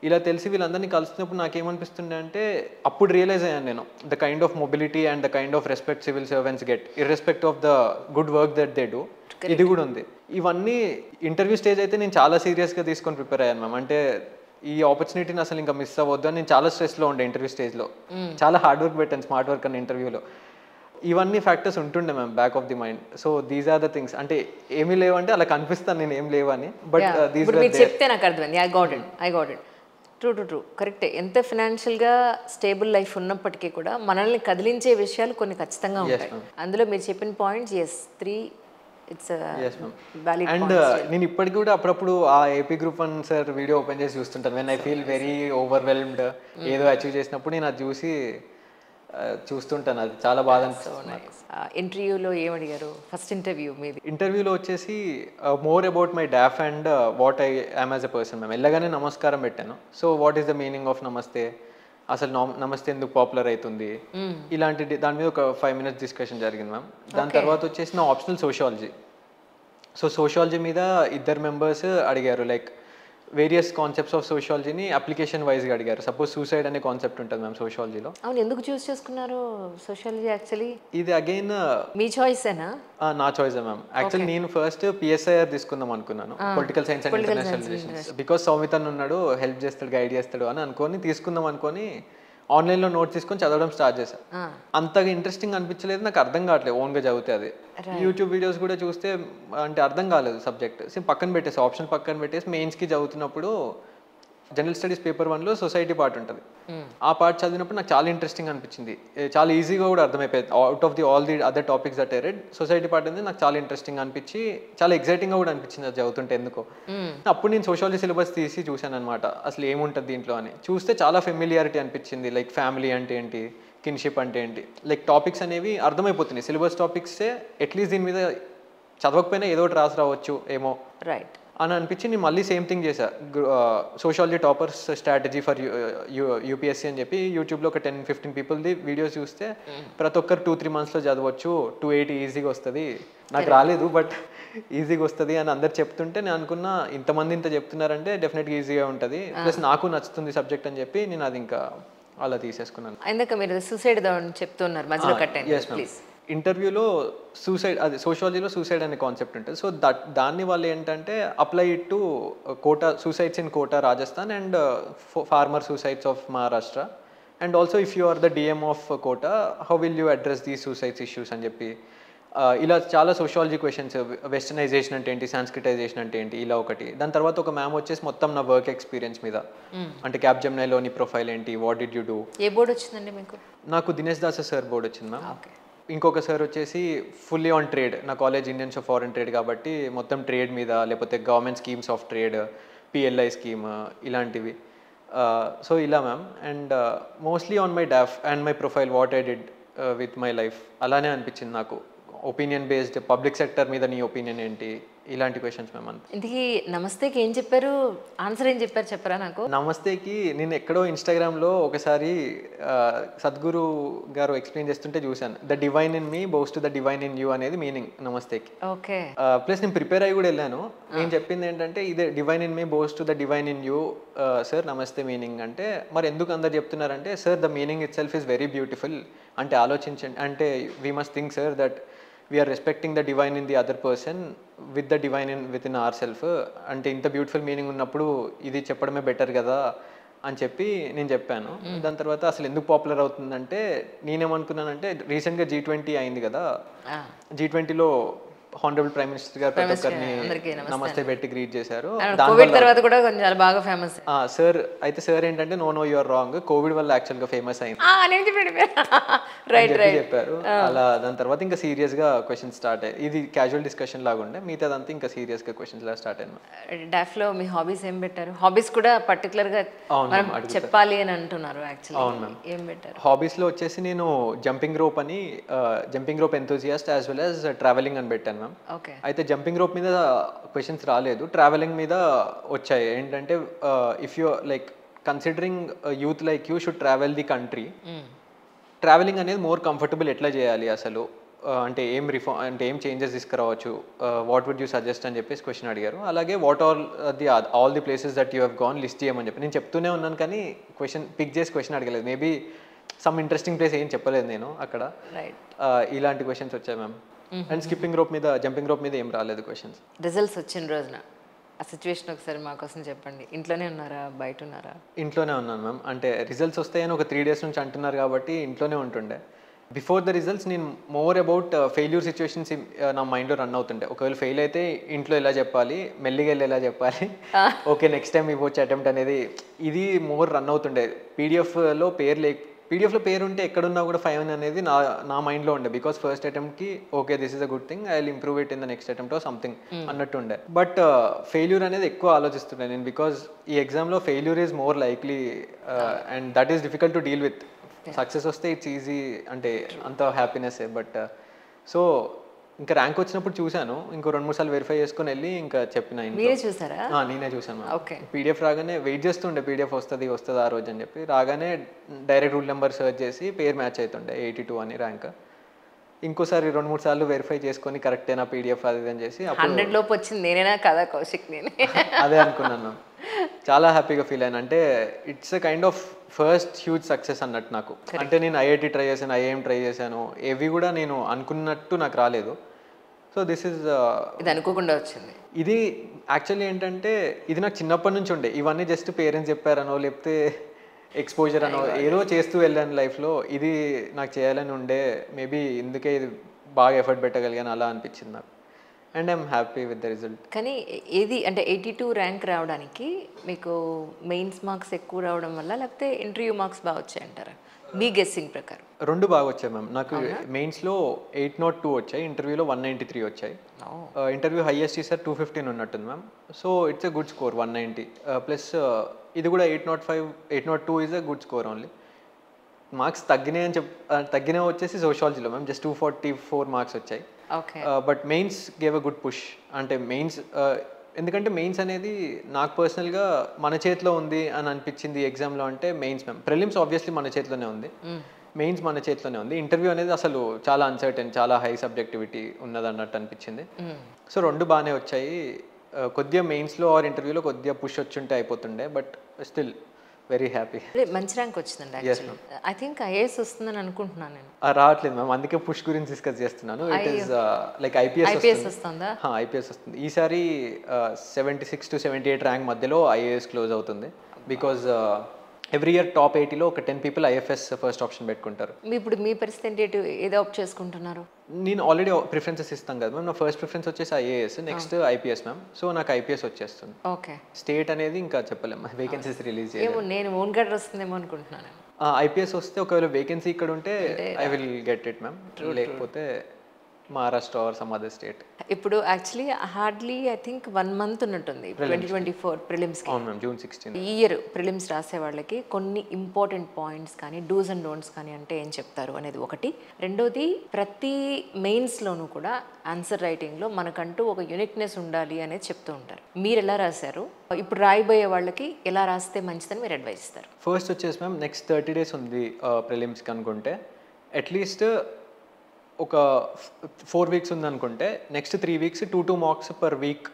ఇలా తెలిసి వీళ్ళందరినీ కలిసినప్పుడు నాకేమనిపిస్తుండే అంటే అప్పుడు రియలైజ్ అయ్యాను నేను, the kind of mobility and the kind of respect civil servants get irrespective of the good work that they do. ఇది కూడా ఉంది. ఇవన్నీ ఇంటర్వ్యూ స్టేజ్ అయితే నేను చాలా సీరియస్గా తీసుకొని ప్రిపేర్ అయ్యాను మ్యామ్. అంటే ఈ ఆపర్చునిటీని అసలు ఇంకా మిస్ అవ్వద్దు అని నేను చాలా స్ట్రెస్లో ఉండే ఇంటర్వ్యూ స్టేజ్లో. చాలా హార్డ్ వర్క్ పెట్టాను, స్మార్ట్ వర్క్ అన్న ఇంటర్వ్యూలో. ఇవన్నీ ఫ్యాక్టర్స్ ఉంటుండే ma'am back of the mind. So these are the things. అంటే ఏమీ లేవంటే అలా కనిపిస్తాను నేను ఏం లేవని, బట్ దీస్ చెప్తే నాకు అర్థమైంది. I got it. True true true కరెక్టే. ఎంత ఫినాన్షియల్గా స్టేబుల్ లైఫ్ ఉన్నప్పటికీ కూడా మనల్ని కదిలించే విషయాలు కొన్ని ఖచ్చితంగా ఉంటాయి. అందులో మీరు చెప్పిన పాయింట్స్ 3 ఇట్స్ వ్యాలిడ్. అండ్ నేను ఇప్పటికి కూడా అప్పుడప్పుడు ఆ AP group 1 sir video open చేసి చూస్తుంటాను. When I feel very overwhelmed, ఏదో అచీవ్ చేసినప్పుడు నేను అది చూస్తుంటాను. అది చాలా బాధ అనిపిస్తుంది. ఇంటర్వ్యూలో ఏమడిగారు? ఫస్ట్ ఇంటర్వ్యూ మీది? ఇంటర్వ్యూలో వచ్చేసి more about my DOF and what I am as a person ma'am. వెళ్ళగానే నమస్కారం పెట్టాను. So what is the meaning of నమస్తే, అసలు నమస్తే ఎందుకు పాపులర్ అవుతుంది, ఇలాంటి దాని మీద ఒక 5 minutes డిస్కషన్ జరిగింది మ్యామ్. దాని తర్వాత వచ్చేసి నా ఆప్షనల్ సోషియాలజీ. సో సోషియాలజీ మీద 2 members అడిగారు, లైక్ వేరియస్ కాన్సెప్ట్స్ ఆఫ్ సోషియాలజీని అప్లికేషన్ వైజ్గా అడిగారు. సపోజ్ సూసైడ్ అనే కాన్సెప్ట్ ఉంటుంది మ్యామ్ సోషియాలజీలో. అవును, ఎందుకు చూస్ చేసుకున్నారు సోషియాలజీ? యాక్చువల్లీ ఇది అగైన్ మీ చాయిసేనా? నా చాయిస్ మ్యామ్. యాక్చువల్లీ నేను ఫస్ట్ PSIR తీసుకుందాం అనుకున్నాను, political science and international relations. Because Saumithan ఉన్నాడు, హెల్ప్ చేస్తాడు, గైడ్ చేస్తాడు అని అనుకొని తీసుకుందాం అనుకొని ఆన్లైన్లో నోట్ తీసుకొని చదవడం స్టార్ట్ చేశాను. అంతగా ఇంట్రెస్టింగ్ అనిపించలేదు, నాకు అర్థం కావట్లేదు ఓన్గా చదివితే. అది యూట్యూబ్ వీడియోస్ కూడా చూస్తే అంటే అర్థం కాలేదు సబ్జెక్ట్. పక్కన పెట్టేసి ఆప్షన్ పక్కన పెట్టేసి మెయిన్స్కి చదువుతున్నప్పుడు జనరల్ స్టడీస్ పేపర్ 1లో సొసైటీ పార్ట్ ఉంటుంది. ఆ పార్ట్ చదివినప్పుడు నాకు చాలా ఇంట్రెస్టింగ్ అనిపించింది, చాలా ఈజీగా కూడా అర్థమైపోయింది. Out of the all the other topics that I read, society part అనేది నాకు చాలా ఇంట్రెస్టింగ్ అనిపించి చాలా ఎక్సైటింగ్గా కూడా అనిపించింది అది చదువుతుంటే ఎందుకో. అప్పుడు నేను సోషాలజీ సిలబస్ తీసి చూశాను అనమాట, అసలు ఏముంటుంది దీంట్లో అని. చూస్తే చాలా ఫెమిలియారిటీ అనిపించింది, లైక్ ఫ్యామిలీ అంటే ఏంటి, కిన్షిప్ అంటే ఏంటి, లైక్ టాపిక్స్ అనేవి అర్థమైపోతున్నాయి. సిలబస్ టాపిక్సే అట్లీస్ట్ దీని మీద చదవకపోయినా ఏదో ఒకటి రాసి రావచ్చు ఏమో. రైట్. అని అనిపించి నేను మళ్ళీ సేమ్ థింగ్ చేశా. Sociology toppers strategy for UPSC అని చెప్పి యూట్యూబ్లో ఒక 10-15 పీపుల్ది వీడియోస్ చూస్తే ప్రతి ఒక్కరు 2-3 మంత్స్లో చదవచ్చు, 280 ఈజీగా వస్తుంది. నాకు రాలేదు బట్ ఈజీగా వస్తుంది అని అందరు చెప్తుంటే నేను అనుకున్నా ఇంతమంది ఇంత చెప్తున్నారంటే డెఫినెట్గా ఈజీగా ఉంటుంది, ప్లస్ నాకు నచ్చుతుంది సబ్జెక్ట్ అని చెప్పి నేను అది ఇంకా అలా తీసేసుకున్నాను. ఇందాక మీరు సూసైడ్ చెప్తున్నారు, మధ్యలో కట్టండి ప్లీజ్. ఇంటర్వ్యూలో సూసైడ్, అది సోషాలజీలో సూసైడ్ అనే కాన్సెప్ట్ ఉంటుంది. సో దాన్ని వాళ్ళు ఏంటంటే apply it to Kota, suicides in Kota Rajasthan and farmer suicides of Maharashtra, and also if you are the DM of Kota how will you address these suicides issues అని చెప్పి ఇలా చాలా సోషాలజీ క్వశ్చన్స్, వెస్టర్నైజేషన్ అంటే ఏంటి, సాంస్క్రిటైజేషన్ అంటే ఏంటి, ఇలా ఒకటి. దాని తర్వాత ఒక మ్యామ్ వచ్చేసి మొత్తం నా వర్క్ ఎక్స్పీరియన్స్ మీద, అంటే క్యాప్జెమినైలోని ప్రొఫైల్ ఏంటి, what did you do. A board వచ్చిందండి మీకు? నాకు దినేష్ దాస్ సార్ బోర్డు వచ్చింది మ్యామ్. ఇంకొక సార్ వచ్చేసి ఫుల్లీ ఆన్ ట్రేడ్, నా college Indians of foreign trade కాబట్టి మొత్తం ట్రేడ్ మీద, లేకపోతే government schemes of trade, PLI scheme ఇలాంటివి. సో ఇలా ma'am. And mostly on my DOF and my profile what I did with my life అలానే అనిపించింది నాకు. ఒపీనియన్ బేస్డ్, పబ్లిక్ సెక్టర్ మీద నీ ఒపీనియన్ ఏంటి, ఇలాంటి క్వశ్చన్స్ మేము అంతా. ఇంతకీ నమస్తేకి ఏం చెప్పారు, ఆన్సర్ ఏం చెప్పారు చెప్పరా నాకు? నమస్తేకి నేను ఎక్కడో ఇన్స్టాగ్రామ్లో ఒకసారి సద్గురు గారు ఎక్స్ప్లెయిన్ చేస్తుంటే చూశాను. The divine in me bows to the divine in you అనేది మీనింగ్ నమస్తేకి. ఓకే. ప్లస్ నేను ప్రిపేర్ అయ్యి కూడా వెళ్ళాను. నేను చెప్పింది ఏంటంటే ఇదే divine in me bows to the divine in you sir namaste meaning అంటే. మరి ఎందుకు అందరు చెప్తున్నారంటే sir the meaning itself is very beautiful, అంటే ఆలోచించండి, అంటే we must think sir that we're respecting the divine in the other person with the divine with in our self. అంటే ఇంత బ్యూటిఫుల్ మీనింగ్ ఉన్నప్పుడు ఇది చెప్పడమే బెటర్ కదా అని చెప్పి నేను చెప్పాను. దాని తర్వాత అసలు ఎందుకు పాపులర్ అవుతుందంటే నేనేమనుకున్నానంటే రీసెంట్గా G20 అయింది కదా, G20లో హానరబుల్ ప్రైమ్ మినిస్టర్ గారు ప్రతి ఒక్కరిని నమస్తే పెట్టి గ్రీట్ చేశారు. కోవిడ్ తర్వాత కూడా కొంచెం చాలా బాగా ఫేమస్ సార్. అయితే సార్ ఏంటంటే నో యూఆర్ రాంగ్, కోవిడ్ వల్ల యాక్చువల్ గా ఫేమస్ అయింది చెప్పారు. అలా దాని తర్వాత ఇంకా సీరియస్ గా క్వశ్చన్ స్టార్ట్ అయ్యాయి. ఇది క్యాజువల్ డిస్కషన్ లాగా ఉండే, మిగతాదంతా ఇంకా సీరియస్ గా క్వశ్చన్స్ లా స్టార్ట్ అయ్యాయి. డాఫ్ లో మీ హాబీస్ ఏం పెట్టారు? హాబీస్ కూడా పర్టికులర్ గా చెప్పాలి అని అంటున్నారు యాక్చువల్లీ. అవును మ్యామ్. ఏం పెట్టారు హాబీస్ లో వచ్చేసి? నేను జంపింగ్ రోప్ అని, jumping rope enthusiast as well as travelling అని పెట్టాను మ్యామ్. అయితే జంపింగ్ రోప్ మీద క్వశ్చన్స్ రాలేదు, ట్రావెలింగ్ మీద వచ్చాయి. ఏంటంటే if you like considering youth like you should travel the country, travelling అనేది మోర్ కంఫర్టబుల్ ఎట్లా చేయాలి అసలు, అంటే ఏం అంటే ఏం చేంజెస్ తీసుకురావచ్చు, వాట్ వుడ్ యూ సజెస్ట్ అని చెప్పేసి క్వశ్చన్ అడిగారు. అలాగే what all the places that you have gone list చేయమని చెప్పి నేను చెప్తూనే ఉన్నాను, కానీ పిక్ చేసి క్వశ్చన్ అడగలేదు. మేబీ సమ్ ఇంట్రెస్టింగ్ ప్లేస్ ఏం చెప్పలేదు నేను అక్కడ. ఇలాంటి క్వశ్చన్స్ వచ్చాయి మ్యామ్. అండ్ స్కిప్పింగ్ రోప్ మీద, జంపింగ్ రోప్ మీద ఏం రాలేదు క్వశ్చన్స్. రిజల్ట్స్ వచ్చిన రోజున ఆ సిచ్యువేషన్ ఒకసారి మా కోసం చెప్పండి. ఇంట్లోనే ఉన్నారా, బయట ఉన్నారా? ఇంట్లోనే ఉన్నాను మ్యామ్. అంటే రిజల్ట్స్ వస్తాయని ఒక 3 days నుంచి అంటున్నారు కాబట్టి ఇంట్లోనే ఉంటుండే. బిఫోర్ ద రిజల్ట్స్ నేను మోర్ అబౌట్ ఫెయిల్యూర్ సిచ్యువేషన్స్ నా మైండ్లో రన్ అవుతుండే. ఒకవేళ ఫెయిల్ అయితే ఇంట్లో ఎలా చెప్పాలి, మెల్లిగా వెళ్ళి ఎలా చెప్పాలి, ఓకే నెక్స్ట్ టైం ఇవ్వచ్చు అటెంప్ట్ అనేది, ఇది మోర్ రన్ అవుతుండే. పీడిఎఫ్లో పేరు ఉంటే ఎక్కడున్నా కూడా 5 అనేది నా మైండ్లో ఉండే. బికాస్ ఫస్ట్ అటెంప్ట్కి okay this is a good thing, I will improve it in the next attempt or something అన్నట్టు ఉండే. బట్ ఫెయిల్యూర్ అనేది ఎక్కువ ఆలోచిస్తుండే నేను, బికాస్ ఈ ఎగ్జామ్లో failure is more likely and that is difficult to deal with. Success వస్తే it's easy, అంటే అంత హ్యాపీనెస్. బట్ సో ఇంకా ర్యాంక్ వచ్చినప్పుడు చూశాను, ఇంకో 2-3 సార్లు వెరిఫై చేసుకుని వెళ్ళి ఇంకా చెప్పిన. నేనే చూసాను. పీడిఎఫ్ రాగానే వెయిట్ చేస్తుండే, పీడిఎఫ్ వస్తుంది ఆ రోజు అని చెప్పి. రాగానే డైరెక్ట్ రూల్ నెంబర్ సెర్చ్ చేసి పేరు మ్యాచ్ అవుతుండే 82 అని ర్యాంక్. ఇంకోసారి 2-3 సార్లు వెరిఫై చేసుకొని కరెక్టేనా పీడిఎఫ్ అది అని చేసి 100 లోపు వచ్చింది నేనేనా కదా కౌశిక్ నేను అదే అనుకున్నాను. చాలా హ్యాపీగా ఫీల్ అయ్యాను. అంటే it's a kind of first huge success అన్నట్టు నాకు. అంటే నేను ఐఐటి ట్రై చేశాను, ఐఐఎం ట్రై చేశాను, ఏవి కూడా నేను అనుకున్నట్టు నాకు రాలేదు. సో దిస్ ఈజ్ ఇది అనుకోకుండా వచ్చింది. ఇది యాక్చువల్లీ ఏంటంటే ఇది నాకు చిన్నప్పటి నుంచి ఉండే. ఇవన్నీ జస్ట్ పేరెంట్స్ చెప్పారనో లేకపోతే ఎక్స్పోజర్ అనో ఏదో చేస్తూ వెళ్ళాను లైఫ్లో. ఇది నాకు చేయాలని ఉండే, మేబీ ఇందుకే ఇది బాగా ఎఫర్ట్ పెట్టగలిగాను అలా అనిపించింది నాకు. And I'm happy with the result. కానీ ఏది అంటే 82 ర్యాంక్ రావడానికి మీకు మెయిన్స్ మార్క్స్ ఎక్కువ రావడం వల్ల, లేకపోతే ఇంటర్వ్యూ మార్క్స్ బాగా వచ్చాయంటారా మీ గెస్సింగ్ ప్రకారం? 2 బాగా వచ్చాయి మ్యామ్. నాకు మెయిన్స్లో 802 వచ్చాయి, ఇంటర్వ్యూలో 193 వచ్చాయి. ఇంటర్వ్యూ హైయెస్ట్ ఈసారి 215 ఉన్నట్టుంది ma'am. So it's a good score 190. Plus ఇది కూడా 805, 802 is a good score only. Marks తగ్గినాయి వచ్చేసి సోషాలజీలో మ్యామ్, జస్ట్ 244 మార్క్స్ వచ్చాయి. But mains gave a good push. అంటే మెయిన్స్ ఎందుకంటే మెయిన్స్ అనేది నాకు పర్సనల్గా మన చేతిలో ఉంది అని అనిపించింది ఎగ్జామ్లో అంటే మెయిన్స్ మ్యామ్. ప్రిలిమ్స్ ఆబ్వియస్లీ మన చేతిలోనే ఉంది, మెయిన్స్ మన చేతిలోనే ఉంది. ఇంటర్వ్యూ అనేది అసలు చాలా అన్సర్టెన్, చాలా హై సబ్జెక్టివిటీ ఉన్నది అన్నట్టు అనిపించింది. సో రెండు బాగానే వచ్చాయి. కొద్దిగా మెయిన్స్లో ఆర్ ఇంటర్వ్యూలో కొద్దిగా పుష్ వచ్చుంటే అయిపోతుండే, బట్ స్టిల్ వెరీ హ్యాపీ. మంచి ర్యాంక్ వచ్చిందండి యాక్చువల్లీ. ఐ థింక్ ఐఏఎస్ వస్తుందని అనుకుంటున్నాను నేను. రావట్లేదు మ్యామ్, అందుకే పుష్ గురించి డిస్కస్ చేస్తున్నాను. ఇట్ ఈస్ లైక్ ఐపీఎస్ వస్తుందా? ఐపీఎస్ వస్తుంది ఈసారి. 76 to 78 ర్యాంక్ మధ్యలో ఐఏఎస్ క్లోజ్ అవుతుంది. బికాజ్ ఎవ్రీ ఇయర్ టాప్ 80లో ఒక 10 people ఐఎఫ్ఎస్ ఫస్ట్ ఆప్షన్ పెట్టుకుంటారు. ఇప్పుడు మీ పరిస్థితి ఏంటి, ఏదో ఆప్ట్ చేసుకుంటున్నారు? నేను ఆల్రెడీ ప్రిఫరెన్సెస్ ఇస్తాను కదా మ్యామ్. నా ఫస్ట్ ప్రిఫరెన్స్ వచ్చేసి IAS, next IPS ma'am. So నాకు ఐపీఎస్ వచ్చేస్తుంది. ఓకే. స్టేట్ అనేది ఇంకా చెప్పలేము, వేకెన్సీస్ రిలీజ్ ఏమో నేను ఓన్ గడ్డ వస్తుందేమో అనుకుంటున్నాను. ఐపీఎస్ వస్తే ఒకవేళ వేకెన్సీ ఇక్కడ ఉంటే I will get it ma'am, లేకపోతే Maharashtra or some other state. ఇప్పుడు actually hardly I think 1 month ఉన్నట్టుంది 2024 ప్రిలిమ్స్కి. అవును మ్యామ్, June 16. ఈ ఇయర్ ప్రిలిమ్స్ రాసే వాళ్ళకి కొన్ని ఇంపార్టెంట్ పాయింట్స్ కానీ డూస్ అండ్ డోంట్స్ కానీ అంటే ఏం చెప్తారు అనేది ఒకటి. రెండోది, ప్రతి మెయిన్స్లోనూ కూడా ఆన్సర్ రైటింగ్లో మనకంటూ ఒక యూనిక్నెస్ ఉండాలి అనేది చెప్తూ ఉంటారు. మీరు ఎలా రాశారు, ఇప్పుడు రాయబోయే వాళ్ళకి ఎలా రాస్తే మంచిదని మీరు అడ్వైస్ ఇస్తారు? ఫస్ట్ వచ్చేసి మ్యామ్ నెక్స్ట్ 30 days ఉంది ప్రిలిమ్స్కి అనుకుంటే, అట్లీస్ట్ ఒక 4 weeks ఉందనుకుంటే next 3 weeks 2 marks per week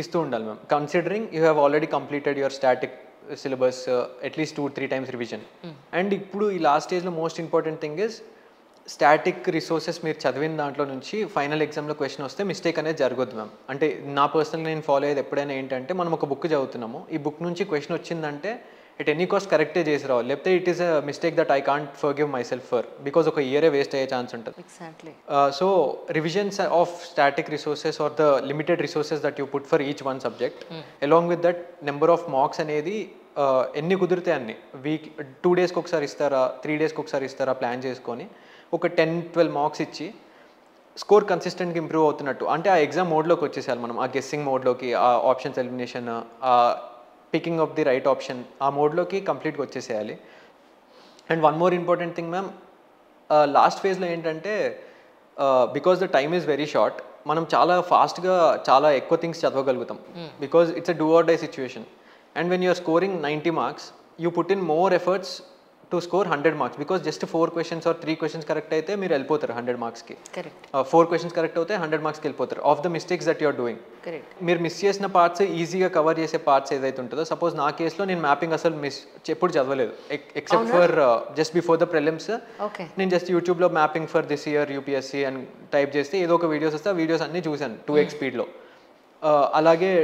ఇస్తూ ఉండాలి ma'am. Considering you have already completed your static syllabus at least 2-3 times revision. And ఇప్పుడు ఈ లాస్ట్ స్టేజ్లో most important thing is static resources మీరు చదివిన దాంట్లో నుంచి ఫైనల్ ఎగ్జామ్లో క్వశ్చన్ వస్తే మిస్టేక్ అనేది జరగదు మ్యామ్. అంటే నా పర్సనల్గా నేను ఫాలో అయ్యేది ఎప్పుడైనా ఏంటంటే, మనం ఒక బుక్ చదువుతున్నాము, ఈ బుక్ నుంచి క్వశ్చన్ వచ్చిందంటే ఎట్ ఎనీ కాస్ట్ కరెక్టే చేసి రావాలి, లేకపోతే it is a mistake that I can't forgive myself for, because ఒక ఇయరే వేస్ట్ అయ్యే ఛాన్స్ ఉంటుంది. Exactly. So revisions of static resources are the limited resources that you put for each one subject, along with that number of marks అనేది ఎన్ని కుదిరితే అన్ని, week 2 daysకి ఒకసారి ఇస్తారా, 3 daysకి ఒకసారి ఇస్తారా ప్లాన్ చేసుకొని ఒక 10-12 marks ఇచ్చి స్కోర్ కన్సిస్టెంట్గా ఇంప్రూవ్ అవుతున్నట్టు. అంటే ఆ ఎగ్జామ్ మోడ్లోకి వచ్చేసాలి మనం, ఆ గెస్సింగ్ మోడ్లోకి, ఆ ఆప్షన్స్ ఎలిమినేషన్, ఆ picking of the right option, ఆ మోడ్లోకి కంప్లీట్గా వచ్చేసేయాలి. And one more important thing ma'am, last ఫేజ్లో ఏంటంటే because the time is very short, మనం చాలా ఫాస్ట్గా చాలా ఎక్కువ థింగ్స్ చదవగలుగుతాం, because it's a do or die situation. And when you're scoring 90 marks, you put in more efforts to score 100 marks, because just 4 questions or 3 questions correct అయితే మీరు వెళ్ళిపోతారు 100 marksకి. Correct. 4 questions correct అయితే 100 marksకి వెళ్ళిపోతారు of the mistakes that you're doing. Correct. మీరు miss చేసిన parts ఈజీగా cover చేసే పార్ట్స్ ఏదైతే ఉంటుందో, సపోజ్ నా కేసులో నేను మ్యాపింగ్ అసలు ఎప్పుడు చదవలేదు except for just before the prelims. Okay. నేను జస్ట్ యూట్యూబ్లో mapping for this year UPSC అని టైప్ చేస్తే ఏదో ఒక వీడియోస్ వస్తే ఆ వీడియోస్ అన్నీ చూశాను 2x స్పీడ్లో. అలాగే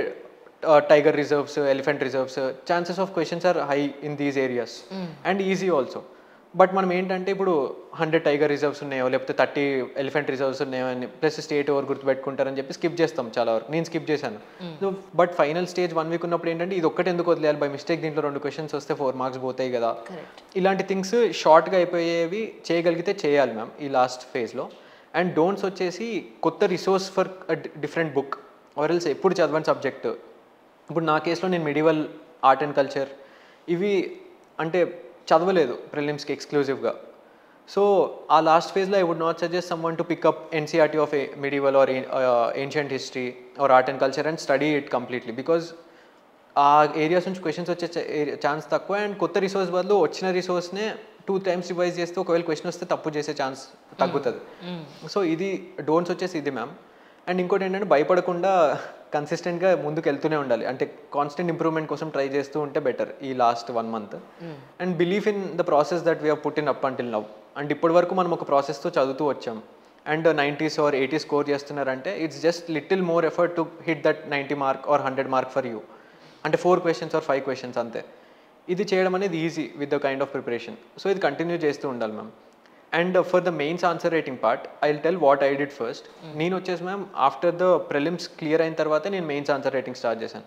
tiger reserves, elephant reserves, chances of questions are high in these areas and easy also. But మనం ఏంటంటే ఇప్పుడు 100 టైగర్ రిజర్వ్స్ ఉన్నాయో లేకపోతే 30 ఎలిఫెంట్ రిజర్వ్స్ ఉన్నాయో అని ప్లస్ స్టేట్ ఓవర్ గుర్తుపెట్టుకుంటారని చెప్పి స్కిప్ చేస్తాం చాలా వరకు. నేను స్కిప్ చేశాను. బట్ ఫైనల్ స్టేజ్ 1 week ఉన్నప్పుడు ఏంటంటే ఇది ఒక్కటి ఎందుకు వదిలేయాలి, బై మిస్టేక్ దీంట్లో 2 questions వస్తే 4 marks పోతాయి కదా. ఇలాంటి థింగ్స్ షార్ట్గా అయిపోయేవి చేయగలిగితే చేయాలి మ్యామ్ ఈ లాస్ట్ ఫేజ్లో. అండ్ డోంట్స్ వచ్చేసి కొత్త resource for different book or else ఎప్పుడు చదవని సబ్జెక్ట్. ఇప్పుడు నా కేసులో నేను మిడివల్, ఆర్ట్ అండ్ కల్చర్ ఇవి అంటే చదవలేదు ప్రిలిమ్స్కి ఎక్స్క్లూజివ్గా. సో ఆ లాస్ట్ ఫేజ్లో I would not suggest someone to pick up NCERT of medieval or ancient history or art and culture and study it completely, because ఆ ఏరియాస్ నుంచి క్వశ్చన్స్ వచ్చే ఛాన్స్ తక్కువ. అండ్ కొత్త రిసోర్స్ బదులు వచ్చిన రిసోర్స్నే 2 times రివైజ్ చేస్తే ఒకవేళ క్వశ్చన్ వస్తే తప్పు చేసే ఛాన్స్ తగ్గుతుంది. సో ఇది డోంట్స్ వచ్చేసి ఇది మ్యామ్. అండ్ ఇంకోటి ఏంటంటే భయపడకుండా కన్సిస్టెంట్గా ముందుకు వెళ్తూనే ఉండాలి, అంటే కాన్స్టెంట్ ఇంప్రూవ్మెంట్ కోసం ట్రై చేస్తూ ఉంటే బెటర్ ఈ last 1 month. And believe in the process that we have put in up until now. And ఇప్పటి వరకు మనం ఒక ప్రాసెస్తో చదువుతూ వచ్చాం and 90s or 80s score చేస్తున్నారంటే it's just little more effort to hit that 90 mark or 100 mark for you. అంటే 4 questions or 5 questions అంతే. ఇది చేయడం అనేది easy with the kind of preparation. So ఇది కంటిన్యూ చేస్తూ ఉండాలి ma'am. And for the mains answer writing part I will tell what I did first. నేను వచ్చేసి ma'am after the prelims clear అయిన తర్వాత నేను మెయిన్స్ ఆన్సర్ రైటింగ్ స్టార్ట్ చేశాను.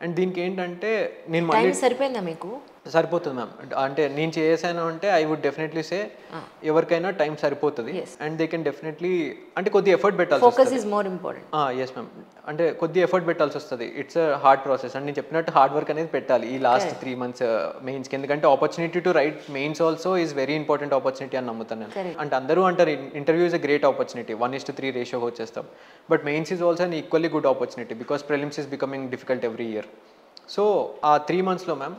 And దీనికి ఏంటంటే నేను మళ్ళీ సరిపోయిందా మీకు? సరిపోతుంది మ్యామ్. అంటే నేను చేసాను అంటే ఐ వుడ్ డెఫినెట్లీ సే ఎవరికైనా టైం సరిపోతుంది అండ్ దే కెన్ డెఫినెట్లీ అంటే కొద్దిగా ఎఫర్ట్ పెట్టాల్సి ఫోకస్ వస్తుంది. Is more important. Yes ma'am. అంటే కొద్దిగా ఎఫర్ట్ పెట్టాల్సి వస్తుంది. ఇట్స్ హార్డ్ ప్రాసెస్ అండ్ నేను చెప్పినట్టు హార్డ్ వర్క్ అనేది పెట్టాలి ఈ లాస్ట్ 3 months మెయిన్స్కి. ఎందుకంటే opportunity to right mains also is very important opportunity అని నమ్ముతాను నేను. అంటే అందరూ అంటారు interview is a great opportunity 1:3 రేషియోకి వచ్చేస్తాం, but mains is also an equally good opportunity because prelims is becoming difficult every year. So ఆ 3 monthsలో మ్యామ్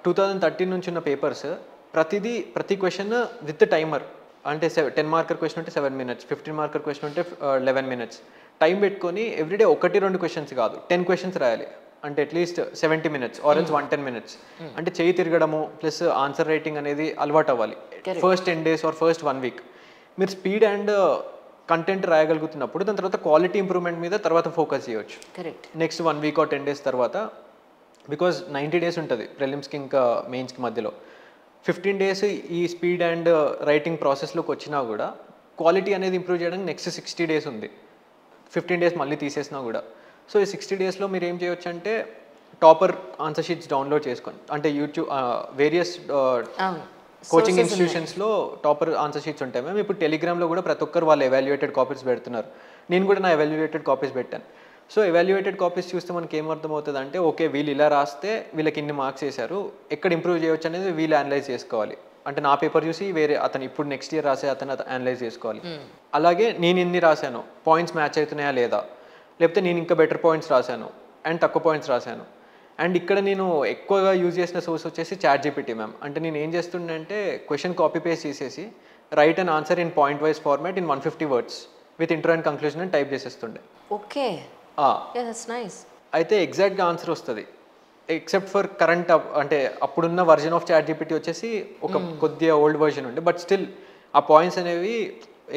2013 నుంచి ఉన్న పేపర్స్ ప్రతి క్వశ్చన్ విత్ టైమర్. అంటే 10 marker క్వశ్చన్ ఉంటే 7 minutes, 15 marker క్వశ్చన్ ఉంటే 11 minutes time పెట్టుకొని everyday 1-2 questions కాదు 10 questions రాయాలి. అంటే at least 70 minutes or else 110 minutes. అంటే చేయి తిరగడము ప్లస్ ఆన్సర్ రైటింగ్ అనేది అలవాటు అవ్వాలి first 10 days or first 1 week. మీరు స్పీడ్ అండ్ కంటెంట్ రాయగలుగుతున్నప్పుడు దాని తర్వాత క్వాలిటీ ఇంప్రూవ్మెంట్ మీద తర్వాత ఫోకస్ చేయొచ్చు. నెక్స్ట్ 1 week ఆర్ 10 days తర్వాత, బికాజ్ 90 days ఉంటుంది ప్రిలిమ్స్కి ఇంకా మెయిన్స్కి మధ్యలో. 15 days ఈ స్పీడ్ అండ్ రైటింగ్ ప్రాసెస్లోకి వచ్చినా కూడా క్వాలిటీ అనేది ఇంప్రూవ్ చేయడానికి నెక్స్ట్ 60 days ఉంది. 15 days మళ్ళీ తీసేసినా కూడా. సో ఈ 60 daysలో మీరు ఏం చేయొచ్చు అంటే టాపర్ ఆన్సర్ షీట్స్ డౌన్లోడ్ చేసుకొని, అంటే యూట్యూబ్ వేరియస్ కోచింగ్ ఇన్స్టిట్యూషన్స్లో టాపర్ ఆన్సర్ షీట్స్ ఉంటాయి మేము. ఇప్పుడు టెలిగ్రామ్లో కూడా ప్రతి ఒక్కరు వాళ్ళు ఎవాల్యుయేటెడ్ కాపీస్ పెడుతున్నారు. నేను కూడా నా ఎవాల్యుయేటెడ్ కాపీస్ పెట్టాను. సో ఎవాల్యుయేటెడ్ కాపీస్ చూస్తే మనకి ఏమర్థమవుతుంది అంటే ఓకే వీళ్ళు ఇలా రాస్తే వీళ్ళకి ఇన్ని మార్క్స్ వేశారు, ఎక్కడ ఇంప్రూవ్ చేయవచ్చు అనేది వీళ్ళు అనలైజ్ చేసుకోవాలి. అంటే నా పేపర్ చూసి వేరే అతను ఇప్పుడు నెక్స్ట్ ఇయర్ రాసే అతను అనలైజ్ చేసుకోవాలి. అలాగే నేను ఇన్ని రాశాను, పాయింట్స్ మ్యాచ్ అవుతున్నాయా లేదా, లేకపోతే నేను ఇంకా బెటర్ పాయింట్స్ రాశాను అండ్ తక్కువ పాయింట్స్ రాశాను. అండ్ ఇక్కడ నేను ఎక్కువగా యూజ్ చేసిన సోర్స్ వచ్చేసి ChatGPT మ్యామ్. అంటే నేను ఏం చేస్తుండే అంటే క్వశ్చన్ కాపీ పేస్ట్ చేసేసి write and answer in point wise format in 150 words with intro and conclusion అని టైప్ చేసేస్తుండే. Okay, that's nice. అయితే ఎగ్జాక్ట్గా ఆన్సర్ వస్తుంది ఎక్సెప్ట్ ఫర్ కరెంట్. అంటే అప్పుడున్న వర్జన్ ఆఫ్ ChatGPT వచ్చేసి ఒక కొద్దిగా ఓల్డ్ వర్జన్ ఉండే, బట్ స్టిల్ ఆ పాయింట్స్ అనేవి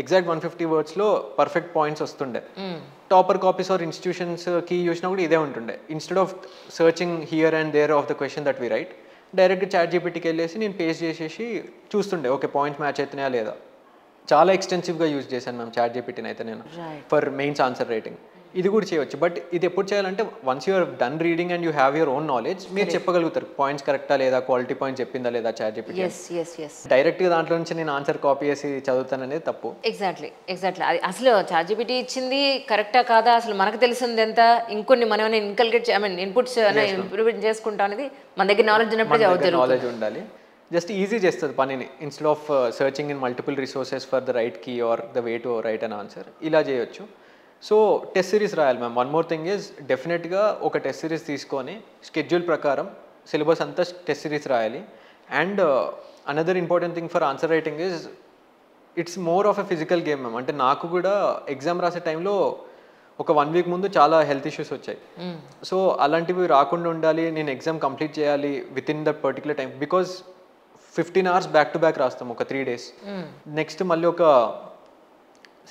ఎగ్జాక్ట్ 150 wordsలో పర్ఫెక్ట్ పాయింట్స్ వస్తుండే. టాపర్ కాపీస్ ఆర్ ఇన్స్టిట్యూషన్స్కి చూసినా కూడా ఇదే ఉంటుండే. Instead of searching here and there of the question that we write, డైరెక్ట్గా ChatGPTకి వెళ్ళేసి నేను పేస్ట్ చేసేసి చూస్తుండే ఓకే పాయింట్స్ మ్యాచ్ అవుతున్నాయా లేదా. చాలా ఎక్స్టెన్సివ్గా యూజ్ చేశాను మ్యామ్ ChatGPTని అయితే నేను ఫర్ మెయిన్స్ ఆన్సర్ రైటింగ్. ఇది కూడా చేయవచ్చు, బట్ ఇది ఎప్పుడు చేయాలంటే once you're done reading and you have your own knowledge మీరు చెప్పగలుగుతారు పాయింట్స్ కరెక్టా లేదా, క్వాలిటీ పాయింట్స్ చెప్పిందా లేదా ChatGPT. డైరెక్ట్గా దాంట్లో నుంచి నేను ఆన్సర్ కాపీ చేసి చదువుతాననేది తప్పు. ఎగ్జాక్ట్లీ అది అసలు ChatGPT ఇచ్చింది కరెక్టా కాదా అసలు మనకు తెలిసింది ఎంత, ఇంకొన్ని మనం ఇన్కల్కేట్ ఇన్పుట్స్ ఇంప్రూవ్మెంట్ చేసుకుంటాం అనేది మన దగ్గర నాలెడ్జ్ ఉన్నప్పుడు నాలెడ్జ్ ఉండాలి. జస్ట్ ఈజీ చేస్తుంది పనిని. Instead of searching in multiple resources for the right key or the way to write an answer ఇలా చేయొచ్చు. సో టెస్ట్ సిరీస్ రాయాలి ma'am. One more thing is డెఫినెట్గా ఒక టెస్ట్ సిరీస్ తీసుకొని స్కెడ్యూల్ ప్రకారం సిలబస్ అంతా టెస్ట్ సిరీస్ రాయాలి. And another important thing for answer writing is it's more of a physical game ma'am. అంటే నాకు కూడా ఎగ్జామ్ రాసే టైంలో ఒక 1 week ముందు చాలా హెల్త్ ఇష్యూస్ వచ్చాయి. సో అలాంటివి రాకుండా ఉండాలి, నేను ఎగ్జామ్ కంప్లీట్ చేయాలి with in that particular time. Because 15 hours back to back రాస్తాం ఒక 3 days. నెక్స్ట్ మళ్ళీ ఒక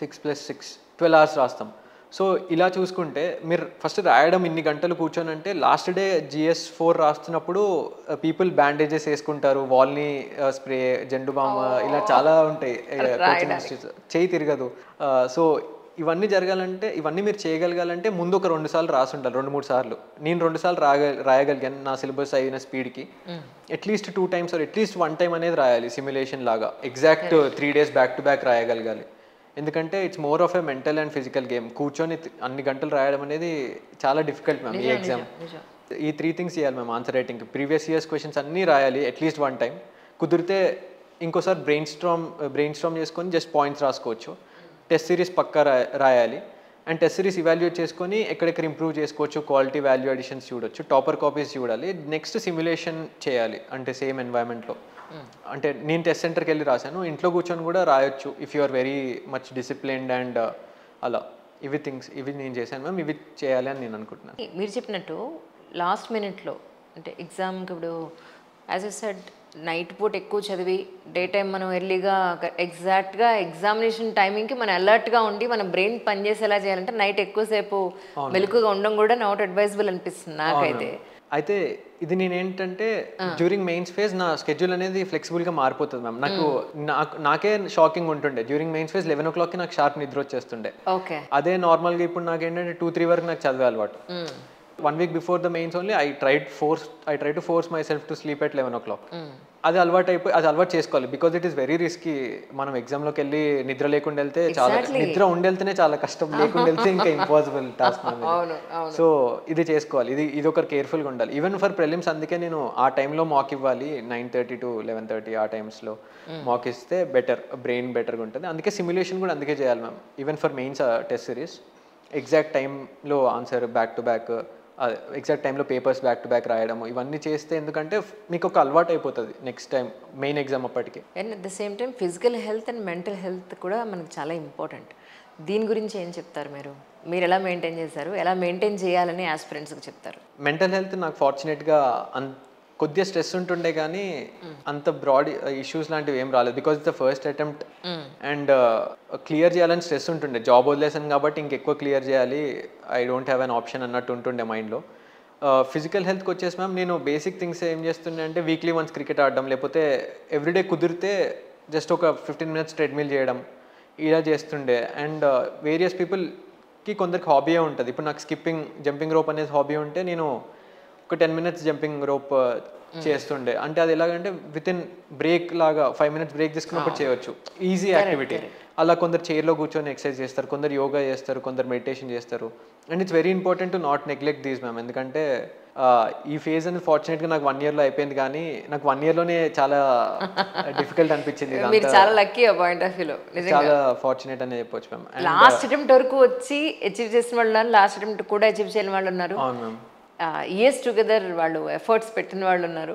6 + 6 12 hours రాస్తాం. సో ఇలా చూసుకుంటే మీరు ఫస్ట్ రాయడం ఇన్ని గంటలు కూర్చొని అంటే లాస్ట్ డే GS4 రాస్తున్నప్పుడు పీపుల్ బ్యాండేజెస్ వేసుకుంటారు, వాల్ని స్ప్రే, జెండు బామ్ ఇలా చాలా ఉంటాయి, చేయి తిరగదు. సో ఇవన్నీ జరగాలంటే ఇవన్నీ మీరు చేయగలగాలంటే ముందు ఒక 2 సార్లు రాసి ఉండాలి, 2-3 సార్లు. నేను 2 సార్లు రాయగలిగాను నా సిలబస్ అయిన స్పీడ్కి. At least 2 times or at least 1 time అనేది రాయాలి సిమ్యులేషన్ లాగా. Exact 3 days back to back రాయగలగాలి. ఎందుకంటే it's more of a mental and physical game. కూర్చొని అన్ని గంటలు రాయడం అనేది చాలా డిఫికల్ట్ మ్యామ్ ఈ ఎగ్జామ్. ఈ 3 things చేయాలి ma'am answer writing. Previous years questions అన్నీ రాయాలి అట్లీస్ట్ 1 time. కుదిరితే ఇంకోసారి బ్రెయిన్ స్ట్రామ్ చేసుకొని జస్ట్ పాయింట్స్ రాసుకోవచ్చు. టెస్ట్ సిరీస్ పక్కా రాయాలి. అండ్ టెస్ట్ సిరీస్ ఇవాల్యుయేట్ చేసుకొని ఎక్కడెక్కడ ఇంప్రూవ్ చేసుకోవచ్చు, క్వాలిటీ వాల్యూ అడిషన్స్ చూడొచ్చు, టాపర్ కాపీస్ చూడాలి. నెక్స్ట్ సిమ్యులేషన్ చేయాలి, అంటే సేమ్ ఎన్వైరన్మెంట్లో. అంటే నేను టెస్ట్ సెంటర్కి వెళ్ళి రాశాను, ఇంట్లో కూర్చొని కూడా రాయొచ్చు if you are very much disciplined and అలా. ఇవి నేను చేశాను మ్యామ్, ఇవి చేయాలి అని నేను అనుకుంటున్నాను. మీరు చెప్పినట్టు లాస్ట్ మినిట్లో అంటే ఎగ్జామ్కి ఇప్పుడు యాజ్ ఎ సెడ్ నైట్ పూట ఎక్కువ చదివి డే టైం మనం ఎర్లీగా ఎగ్జాక్ట్గా ఎగ్జామినేషన్ టైమింగ్కి మనం అలర్ట్గా ఉండి మన బ్రెయిన్ పనిచేసేలా చేయాలంటే నైట్ ఎక్కువసేపు మెలకుగా ఉండడం కూడా నాట్ అడ్వైజబుల్ అనిపిస్తుంది నాకైతే. అయితే ఇది నేనేంటంటే డ్యూరింగ్ మెయిన్స్ ఫేజ్ నా స్కెడ్యూల్ అనేది ఫ్లెక్సిబుల్గా మారిపోతుంది మ్యామ్. నాకే షాకింగ్ ఉంటుండే. డ్యూరింగ్ మెయిన్స్ ఫేజ్ 11 o'clockకి నాకు షార్ప్ నిద్ర వచ్చేస్తుండే. అదే నార్మల్గా ఇప్పుడు నాకేంటంటే 2-3 వరకు నాకు చదివే అలవాటు. 1 week before the mains only I tried to force myself to sleep at 11 o'clock. అది అలవాటు చేసుకోవాలి, because it is very risky. మనం ఎగ్జామ్లోకి వెళ్ళి నిద్ర లేకుండా వెళ్తే చాలా, నిద్ర ఉండెళ్తేనే చాలా కష్టం, లేకుండా వెళ్తే ఇంకా ఇంపాసిబుల్ టాస్క్. సో ఇది చేసుకోవాలి, ఇది ఒక కేర్ఫుల్గా ఉండాలి. ఈవెన్ ఫర్ ప్రిలిమ్స్ అందుకే నేను ఆ టైంలో మాక్ ఇవ్వాలి, 9:30 to 11:30 ఆ టైమ్స్లో మాక్ ఇస్తే బ్రెయిన్ బెటర్గా ఉంటుంది. అందుకే సిమ్యులేషన్ కూడా అందుకే చేయాలి ma'am. Even for mains test series exact టైంలో answer back to back, exact టైంలో పేపర్స్ బ్యాక్ టు బ్యాక్ రాయడం, ఇవన్నీ చేస్తే ఎందుకంటే మీకు ఒక అలవాటు అయిపోతుంది నెక్స్ట్ టైం మెయిన్ ఎగ్జామ్ అప్పటికి. And at the same time physical health and mental health కూడా మనకు చాలా ఇంపార్టెంట్. దీని గురించి ఏం చెప్తారు మీరు ఎలా మెయింటైన్ చేశారు, ఎలా మెయింటైన్ చేయాలని ఆస్పిరెంట్స్కి చెప్తారు? మెంటల్ హెల్త్ నాకు ఫార్చునేట్గా కొద్దిగా స్ట్రెస్ ఉంటుండే కానీ అంత బ్రాడ్ ఇష్యూస్ లాంటివి ఏం రాలేదు, because the first attempt. And clear చేయాలని స్ట్రెస్ ఉంటుండే, జాబ్ వదిలేసాను కాబట్టి ఇంకెక్కువ క్లియర్ చేయాలి, I don't have an option అన్నట్టు ఉంటుండే మైండ్లో. ఫిజికల్ హెల్త్కి వచ్చేసి మ్యామ్ నేను బేసిక్ థింగ్స్ ఏం చేస్తుండే అంటే వీక్లీ వన్స్ క్రికెట్ ఆడడం, లేకపోతే ఎవ్రీడే కుదిరితే జస్ట్ ఒక 15 minutes ట్రెడ్మిల్ చేయడం, ఇలా చేస్తుండే. అండ్ వేరియస్ పీపుల్కి కొందరికి హాబీయే ఉంటుంది. ఇప్పుడు నాకు జంపింగ్ రోప్ అనేది హాబీ ఉంటే నేను ఒక 10 minutes జంపింగ్ రోప్ చేస్తుండే. అంటే అది ఎలాగంటే విత్ ఇన్ బ్రేక్ లాగా 5 minutes బ్రేక్ తీసుకున్నప్పుడు చేయవచ్చు, ఈజీ యాక్టివిటీ. అలా కొందరు చైర్లో కూర్చొని ఎక్సర్సైజ్ చేస్తారు, కొందరు యోగా చేస్తారు, కొందరు మెడిటేషన్ చేస్తారు. And it's very important to not neglect these ma'am. ఎందుకంటే ఈ ఫేజ్ అనేది ఫార్చునేట్గా నాకు 1 yearలో అయిపోయింది, కానీ నాకు 1 yearలోనే చాలా డిఫికల్ట్ అనిపించింది. చాలా లక్కీ ఆ పాయింట్ ఆఫ్ వ్యూలో, చాలా ఫార్చునేట్ అనే చెప్పొచ్చు మ్యామ్. లాస్ట్ అటెంప్ట్ వరకు వచ్చి అచీవ్ చేసిన వాళ్ళు ఉన్నారు, లాస్ట్ అటెంప్ట్ కూడా అచీవ్ చేయని వాళ్ళు ఉన్నారు. అవును మ్యామ్. ఇయర్స్ టుగెదర్ వాళ్ళు ఎఫర్ట్స్ పెట్టిన వాళ్ళు ఉన్నారు.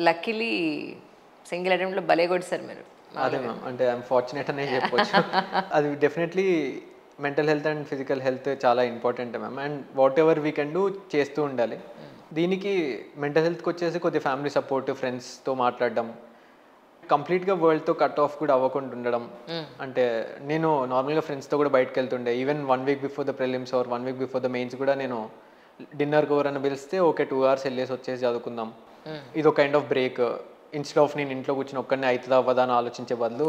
లక్కీలీ సింగిల్ అటెంప్ట్లో భలే కొట్టారు మీరు. అదే మ్యామ్, అంటే ఐఎమ్ ఫార్చునేట్ అనే చెప్పొచ్చు. అది definitely mental health and physical health చాలా important ma'am. And whatever we can do చేస్తూ ఉండాలి. దీనికి మెంటల్ హెల్త్కి వచ్చేసి కొద్ది ఫ్యామిలీ సపోర్ట్, ఫ్రెండ్స్తో మాట్లాడడం, కంప్లీట్గా వరల్డ్తో కట్ ఆఫ్ కూడా అవ్వకుండా ఉండడం. అంటే నేను నార్మల్గా ఫ్రెండ్స్తో కూడా బయటకు వెళ్తుండే, even 1 week before the prelims or 1 week before the mains కూడా నేను డిన్నర్కి ఎవరైనా పిలిస్తే ఓకే 2 hours వెళ్ళేసి వచ్చేసి చదువుకుందాం, ఇది ఒక kind of break. Instead of నేను ఇంట్లో కూర్చొని ఒక్కడనే అవుతుందా అవ్వదా అని ఆలోచించే బదులు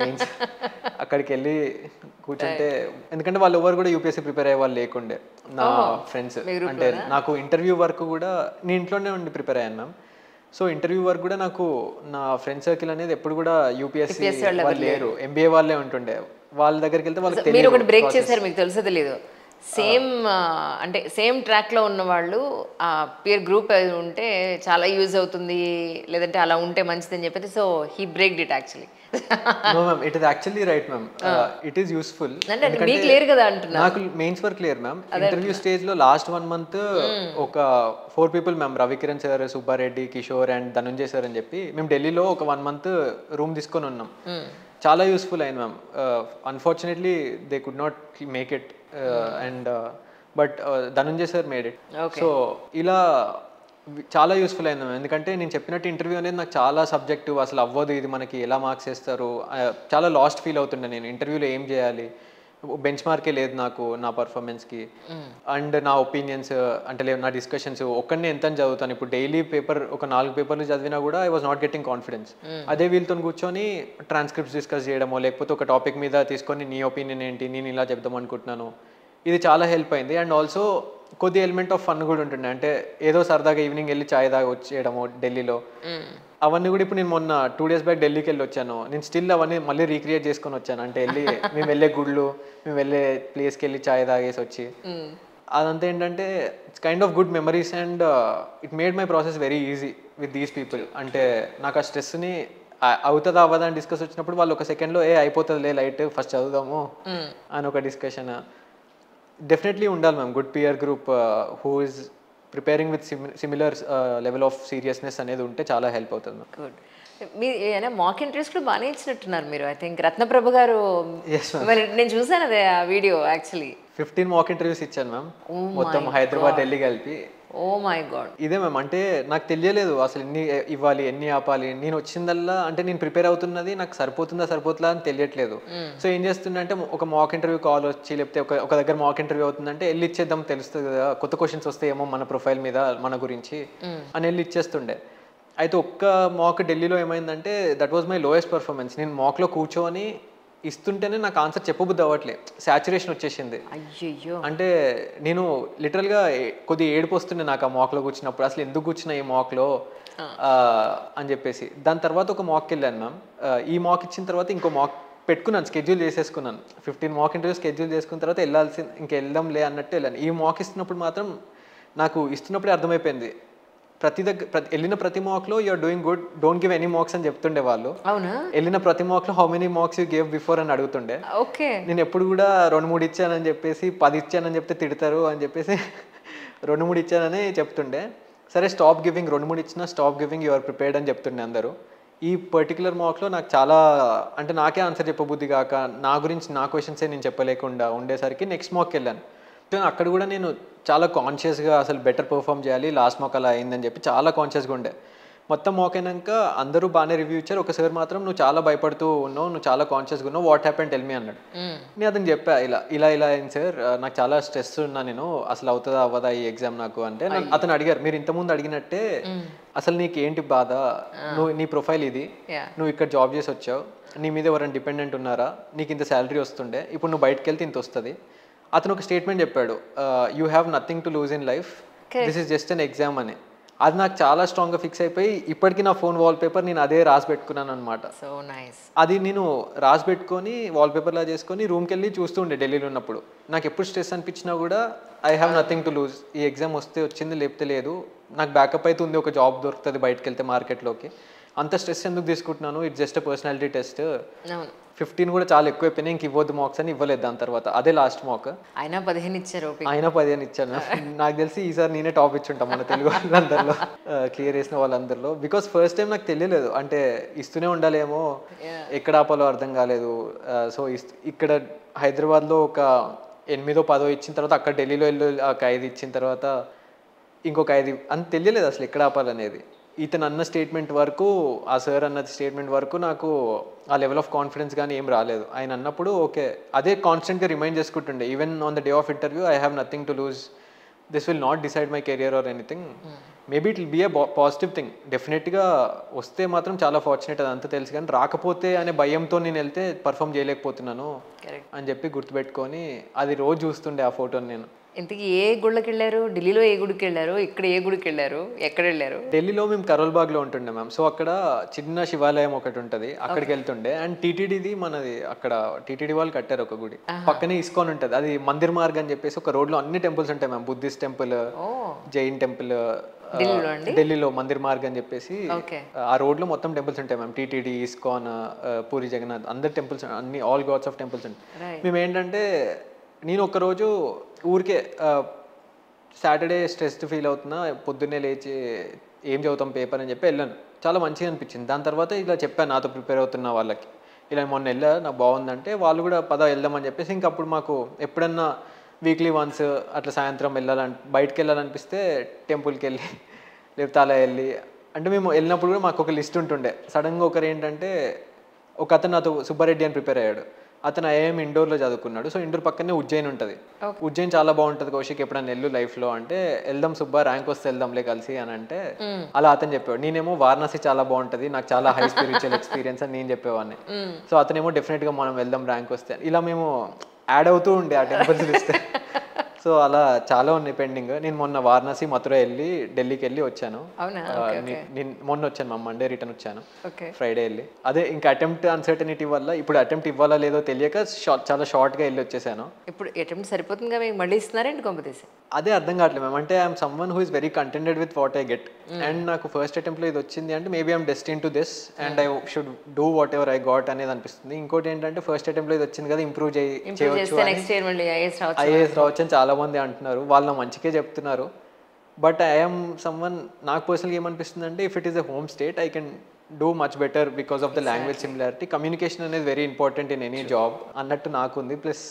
మెయిన్స్ అక్కడికి వెళ్ళి కూర్చుంటే, ఎందుకంటే వాళ్ళు ఎవరు కూడా యూపీఎస్సీ ప్రిపేర్ అయ్యే వాళ్ళు లేకుండే నా ఫ్రెండ్స్. అంటే నాకు ఇంటర్వ్యూ వరకు కూడా నేను ఇంట్లోనే ఉండి ప్రిపేర్ అయ్యాను మ్యామ్. సో ఇంటర్వ్యూ వరకు కూడా నాకు నా ఫ్రెండ్ సర్కిల్ అనేది ఎప్పుడు కూడా యూపీఎస్సీ వాళ్ళు లేరు, ఎంబీఏ వాళ్ళే ఉంటుండే. వాళ్ళ దగ్గరికి వెళ్తే వాళ్ళకి తెలియదు. ఒకటి బ్రేక్ చేశారు, మీకు తెలుసో తెలియదు, సేమ్ అంటే సేమ్ ట్రాక్లో ఉన్న వాళ్ళు పీర్ గ్రూప్ ఉంటే చాలా యూజ్ అవుతుంది, లేదంటే అలా ఉంటే మంచిది అని చెప్పేసి, so he breaked it actually. No ma'am, it is actually right ma'am, it is useful. మీకు క్లియర్ కదా అంటున్నా, నాకు mains were clear ma'am. Interview స్టేజ్లో లాస్ట్ 1 month ఒక 4 people ma'am, Ravikiran sir, Subbareddy, Kishore and Dhanunjay sir అని చెప్పి మేము ఢిల్లీలో ఒక 1 month రూమ్ తీసుకొని ఉన్నాం. చాలా యూస్ఫుల్ అయింది ma'am. Unfortunately they could not make it and but Dhananjay sir made it. So ఇలా చాలా యూస్ఫుల్ అయింది మ్యామ్. ఎందుకంటే నేను చెప్పినట్టు ఇంటర్వ్యూ అనేది నాకు చాలా సబ్జెక్టివ్, అసలు అవ్వదు, ఇది మనకి ఎలా మార్క్స్ వేస్తారు, చాలా లాస్ట్ ఫీల్ అవుతుండే నేను. ఇంటర్వ్యూలో ఏం చేయాలి, బెంచ్ మార్కే లేదు నాకు నా పర్ఫార్మెన్స్కి. అండ్ నా ఒపీనియన్స్ అంటే నా డిస్కషన్స్ ఒక్కడనే ఎంత చదువుతాను. ఇప్పుడు డైలీ ఒక 4 పేపర్లు చదివినా కూడా I was not getting confidence. అదే వీళ్ళతో కూర్చొని ట్రాన్స్క్రిప్ట్స్ డిస్కస్ చేయడమో, లేకపోతే ఒక టాపిక్ మీద తీసుకొని నీ ఒపీనియన్ ఏంటి, నేను ఇలా చెప్దాం అనుకుంటున్నాను, ఇది చాలా హెల్ప్ అయింది. అండ్ ఆల్సో కొద్ది ఎలిమెంట్ ఆఫ్ ఫన్ కూడా ఉంటుండే. అంటే ఏదో సరదాగా ఈవినింగ్ వెళ్ళి చాయ్ దాకా వచ్చేయడము ఢిల్లీలో, అవన్నీ కూడా. ఇప్పుడు నేను మొన్న 2 days బ్యాక్ ఢిల్లీకి వెళ్ళి వచ్చాను, నేను స్టిల్ అవన్నీ మళ్ళీ రీక్రియేట్ చేసుకొని వచ్చాను. అంటే మేము వెళ్ళే గుళ్ళు, మేము వెళ్ళే ప్లేస్కి వెళ్ళి చాయ్ తాగేసి వచ్చి, అదంతా ఏంటంటే it's kind of good memories. And it made my process very easy with these people. అంటే నాకు ఆ స్ట్రెస్ని అవుతుందా అవ్వదా అని డిస్కస్ వచ్చినప్పుడు వాళ్ళు ఒక సెకండ్లో అయిపోతుందిలే లైట్, ఫస్ట్ చదువుదాము అని ఒక డిస్కషన్ డెఫినెట్లీ ఉండాలి ma'am. Good peer group who is preparing with similar level of seriousness అనేది ఉంటే చాలా హెల్ప్ అవుతుంది మ్యామ్. గుడ్. మీరు ఏమైనా మాక్ ఇంటర్వ్యూస్ కూడా బాగానే ఇచ్చినట్టున్నారు మీరు. ఐ థింక్ రత్నప్రభ గారు, నేను చూసాను అదే ఆ వీడియో. యాక్చువల్లీ 15 మాక్ ఇంటర్వ్యూస్ ఇచ్చాను మ్యామ్, మొత్తం హైదరాబాద్, ఢిల్లీ కలిపి. Oh my god. ఇదే మ్యామ్, అంటే నాకు తెలియలేదు అసలు ఎన్ని ఇవ్వాలి, ఎన్ని ఆపాలి. నేను వచ్చిందల్లా అంటే నేను ప్రిపేర్ అవుతున్నది నాకు సరిపోతుందా అని తెలియట్లేదు. సో ఏం చేస్తుందంటే ఒక మాక్ ఇంటర్వ్యూ కాల్ వచ్చి, లేకపోతే ఒక దగ్గర మాక్ ఇంటర్వ్యూ అవుతుందంటే వెళ్ళి ఇచ్చేద్దాం, తెలుస్తుంది కదా, కొత్త క్వశ్చన్స్ వస్తాయేమో మన ప్రొఫైల్ మీద, మన గురించి అని వెళ్ళి ఇచ్చేస్తుండే. అయితే ఒక్క మాక్ ఢిల్లీలో ఏమైందంటే that was my lowest performance. నేను మాక్లో కూర్చొని ఇస్తుంటేనే నాకు ఆన్సర్ చెప్పబుద్ధి అవ్వట్లే, సాచురేషన్ వచ్చేసింది. అయ్యయ్యో. అంటే నేను లిటరల్గా కొద్దిగా ఏడుపు వస్తుండే నాకు ఆ మాక్లో కూర్చున్నప్పుడు, అసలు ఎందుకు కూర్చున్నా ఈ మాక్లో అని చెప్పేసి. దాని తర్వాత ఒక మాక్కి వెళ్ళాను మ్యామ్. ఈ మాక్ ఇచ్చిన తర్వాత ఇంకో మాక్ పెట్టుకున్నాను, స్కెడ్యూల్ చేసేసుకున్నాను. 15 మాక్ ఇంటర్వ్యూ స్కెడ్యూల్ చేసుకున్న తర్వాత ఇంక వెళ్దాంలే అన్నట్టు వెళ్ళాను. ఈ మాక్ ఇస్తున్నప్పుడు మాత్రం నాకు ఇస్తున్నప్పుడే అర్థమైపోయింది, వెళ్ళిన ప్రతి మాక్లో you're doing good, don't give any mocks అని చెప్తుండే వాళ్ళు. అవునా? వెళ్ళిన ప్రతి మాక్లో how many mocks you gave before అని అడుగుతుండే. ఓకే. నేను ఎప్పుడు కూడా 2-3 ఇచ్చానని చెప్పేసి, 10 ఇచ్చానని చెప్తే తిడతారు అని చెప్పేసి 2-3 ఇచ్చానని చెప్తుండే. సరే స్టాప్ గివింగ్, 2-3 ఇచ్చినా స్టాప్ గివింగ్, యూఆర్ ప్రిపేర్డ్ అని చెప్తుండే అందరూ. ఈ పర్టికులర్ మాక్లో నాకు చాలా, అంటే నాకే ఆన్సర్ చెప్పబుద్ధి కాక, నా గురించి నా క్వశ్చన్సే నేను చెప్పలేకుండా ఉండేసరికి నెక్స్ట్ మాక్కి వెళ్ళాను. అక్కడ కూడా నేను చాలా కాన్షియస్గా అసలు బెటర్ పర్ఫామ్ చేయాలి, లాస్ట్ మాక్ అలా అయిందని చెప్పి చాలా కాన్షియస్గా ఉండే. మొత్తం మాక్ అయినాక అందరూ బాగానే రివ్యూ ఇచ్చారు. ఒక సార్ మాత్రం నువ్వు చాలా భయపడుతూ ఉన్నావు, నువ్వు చాలా కాన్షియస్గా ఉన్నావు, వాట్ హ్యాపెన్ టెల్ మీ అన్నాడు. నేను అతను చెప్పా, ఇలా అయింది సార్, నాకు చాలా స్ట్రెస్ ఉన్నా, నేను అసలు అవుతుందా అవ్వదా ఈ ఎగ్జామ్ నాకు అంటే. అతను అడిగారు, మీరు ఇంతకుముందు అడిగినట్టే అసలు నీకు ఏంటి బాధ, నీ ప్రొఫైల్ ఇది, నువ్వు ఇక్కడ జాబ్ చేసి వచ్చావు, నీ మీద ఎవరైనా డిపెండెంట్ ఉన్నారా, నీకు ఇంత శాలరీ వస్తుండే, ఇప్పుడు నువ్వు బయటకు వెళ్తే ఇంత వస్తుంది. అతను ఒక స్టేట్మెంట్ చెప్పాడు, you have nothing to loose in life, this is just an exam అని. అది నాకు చాలా స్ట్రాంగ్గా ఫిక్స్ అయిపోయి ఇప్పటికీ నా ఫోన్ వాల్పేపర్ నేను అదే రాసి పెట్టుకున్నాను అనమాట. So nice. అది నేను రాసి పెట్టుకొని వాల్పేపర్లా చేసుకొని రూమ్కి వెళ్ళి చూస్తుండే ఢిల్లీలో ఉన్నప్పుడు. నాకు ఎప్పుడు స్ట్రెస్ అనిపించినా కూడా I have nothing to loose, ఈ ఎగ్జామ్ వస్తే వచ్చింది, లేకపోతే లేదు, నాకు బ్యాకప్ అయితే ఉంది, ఒక జాబ్ దొరుకుతుంది బయటకు వెళ్తే మార్కెట్లోకి, అంత స్ట్రెస్ ఎందుకు తీసుకుంటున్నాను, ఇట్స్ జస్ట్ పర్సనాలిటీ టెస్ట్. 15 కూడా చాలా ఎక్కువ అయిపోయినాయి, ఇంక ఇవ్వద్దు మాక్స్ అని ఇవ్వలేదు. దాని తర్వాత అదే లాస్ట్ మాక్. అయినా 15 ఇచ్చారు. అయినా 15 ఇచ్చాను. నాకు తెలిసి ఈసారి నేనే టాప్ ఇచ్చుంటాం మన తెలుగు వాళ్ళందరిలో, క్లియర్ చేసిన వాళ్ళందరిలో. బికాస్ ఫస్ట్ టైం నాకు తెలియలేదు, అంటే ఇస్తూనే ఉండాలేమో, ఎక్కడ ఆపాలో అర్థం కాలేదు. సో ఇక్కడ హైదరాబాద్లో ఒక 8-10 ఇచ్చిన తర్వాత, అక్కడ ఢిల్లీలో వెళ్ళి ఒక 5 ఇచ్చిన తర్వాత ఇంకొక 5 అని తెలియలేదు అసలు ఎక్కడ ఆపాలనేది. ఇతను అన్న స్టేట్మెంట్ వరకు, ఆ సార్ అన్న స్టేట్మెంట్ వరకు నాకు ఆ లెవెల్ ఆఫ్ కాన్ఫిడెన్స్ కానీ ఏం రాలేదు. ఆయన అన్నప్పుడు ఓకే, అదే కాన్స్టెంట్గా రిమైండ్ చేసుకుంటుండే, even on the day of interview, I have nothing to lose, this will not decide my career or anything, maybe it will be a positive thing. డెఫినెట్గా వస్తే మాత్రం చాలా ఫార్చునేట్, అది అంతా తెలుసు, కానీ రాకపోతే అనే భయంతో నేను వెళ్తే పర్ఫామ్ చేయలేకపోతున్నాను అని చెప్పి గుర్తుపెట్టుకొని అది రోజు చూస్తుండే ఆ ఫోటోని నేను. ఇంతకీ ఏ గుళ్ళకి వెళ్ళారు? ఢిల్లీలో ఏ గుడికి వెళ్ళారు? ఇక్కడ ఏ గుడికి వెళ్ళారు? ఎక్కడ వెళ్ళారు? ఢిల్లీలో మేము కరోల్బాగ్లో ఉంటుండే మ్యామ్. సో అక్కడ చిన్న శివాలయం ఒకటి ఉంటుంది, అక్కడికి వెళ్తుండే. అండ్ టీటీడీది మనది, అక్కడ టీటీడీ వాళ్ళు కట్టారు ఒక గుడి, పక్కనే ఇస్కాన్ ఉంటుంది, అది మందిర్ మార్గ్ అని చెప్పేసి ఒక రోడ్లో అన్ని టెంపుల్స్ ఉంటాయి ma'am. Buddhist temple, Jain temple, ఢిల్లీలో మందిర్ మార్గ్ అని చెప్పేసి ఆ రోడ్లో మొత్తం టెంపుల్స్ ఉంటాయి ma'am. TTD, ISKCON, Puri Jagannath, అందరు టెంపుల్స్, అన్ని ఆల్ గాడ్స్ ఆఫ్ టెంపుల్స్ ఉంటాయి. మేము ఏంటంటే, నేను ఒక్కరోజు ఊరికే సాటర్డే స్ట్రెస్డ్ ఫీల్ అవుతున్నా, పొద్దున్నే లేచి ఏం చదువుతాం పేపర్ అని చెప్పి వెళ్ళాను. చాలా మంచిగా అనిపించింది. దాని తర్వాత ఇలా చెప్పాను నాతో ప్రిపేర్ అవుతున్న వాళ్ళకి, ఇలా మొన్న వెళ్ళా, నాకు బాగుందంటే వాళ్ళు కూడా పద వెళ్దామని చెప్పేసి, ఇంక అప్పుడు మాకు ఎప్పుడన్నా వీక్లీ వన్స్ అట్లా సాయంత్రం బయటకు వెళ్ళాలనిపిస్తే టెంపుల్కి వెళ్ళి లేకపోతే అలా వెళ్ళి, అంటే మేము వెళ్ళినప్పుడు కూడా మాకు ఒక లిస్ట్ ఉంటుండే. సడన్గా ఒకరు ఏంటంటే, ఒక అతను నాతో సుబ్బారెడ్డి అని ప్రిపేర్ అయ్యాడు, అతను ఐఐఎం ఇండోర్లో చదువుకున్నాడు. సో ఇండోర్ పక్కనే ఉజ్జయిన్ ఉంటుంది. ఉజ్జయిన్ చాలా బాగుంటుంది కౌశిక్, ఎప్పుడైనా వెళ్ళు లైఫ్లో అంటే, వెళ్దాం సుబ్బా, ర్యాంక్ వస్తే వెళ్దాంలే కలిసి అని అంటే, అలా అతను చెప్పాడు. నేనేమో వారణాసి చాలా బాగుంటుంది, నాకు చాలా హై స్పిరిచువల్ ఎక్స్పీరియన్స్ అని నేను చెప్పేవాడిని. సో అతనేమో డెఫినెట్గా మనం వెళ్దాం ర్యాంక్ వస్తే, ఇలా మేము యాడ్ అవుతూ ఉండే ఆ టెంపుల్స్ లిస్ట్. సో అలా చాలా ఉన్నాయి పెండింగ్. నేను మొన్న వారణాసి, మథుర వెళ్ళి ఢిల్లీకి వెళ్ళి వచ్చాను. నేను మొన్న వచ్చాను మా మండే రిటర్న్ వచ్చాను, ఫ్రైడే వెళ్ళి. అదే ఇంకా అటెంప్ట్ అన్సర్టనిటీ వల్ల ఇప్పుడు అటెంప్ట్ ఇవ్వాలా లేదో తెలియక చాలా షార్ట్గా వెళ్ళి వచ్చేసాను. ఇప్పుడు అటెంప్ట్ సరిపోతుందిగా, మీకు మళ్ళీ ఇస్తున్నారండి కొంపతీసి? అదే అర్థం కావట్లేదు మ్యామ్. అంటే I'm someone who is very contented with what I get, and నాకు ఫస్ట్ అటెంప్ట్లో ఇది వచ్చింది అంటే maybe I'm destined to this and I should do whatever I got అనేది అనిపిస్తుంది. ఇంకోటి ఏంటంటే, ఫస్ట్ అటెంప్ట్లో ఇది వచ్చింది కదా, ఇంప్రూవ్ చేయవచ్చు, ఐఏఎస్ రావచ్చు అని చాలా మంది అంటున్నారు. వాళ్ళు మంచిగా చెప్తున్నారు. బట్ ఐఎమ్ సమ్వన్, నాకు పర్సనల్గా ఏమనిపిస్తుంది అంటే, if it is a home state I can do much better because of the language similarity. Communication అనేది very important in any job అన్నట్టు నాకు ఉంది. ప్లస్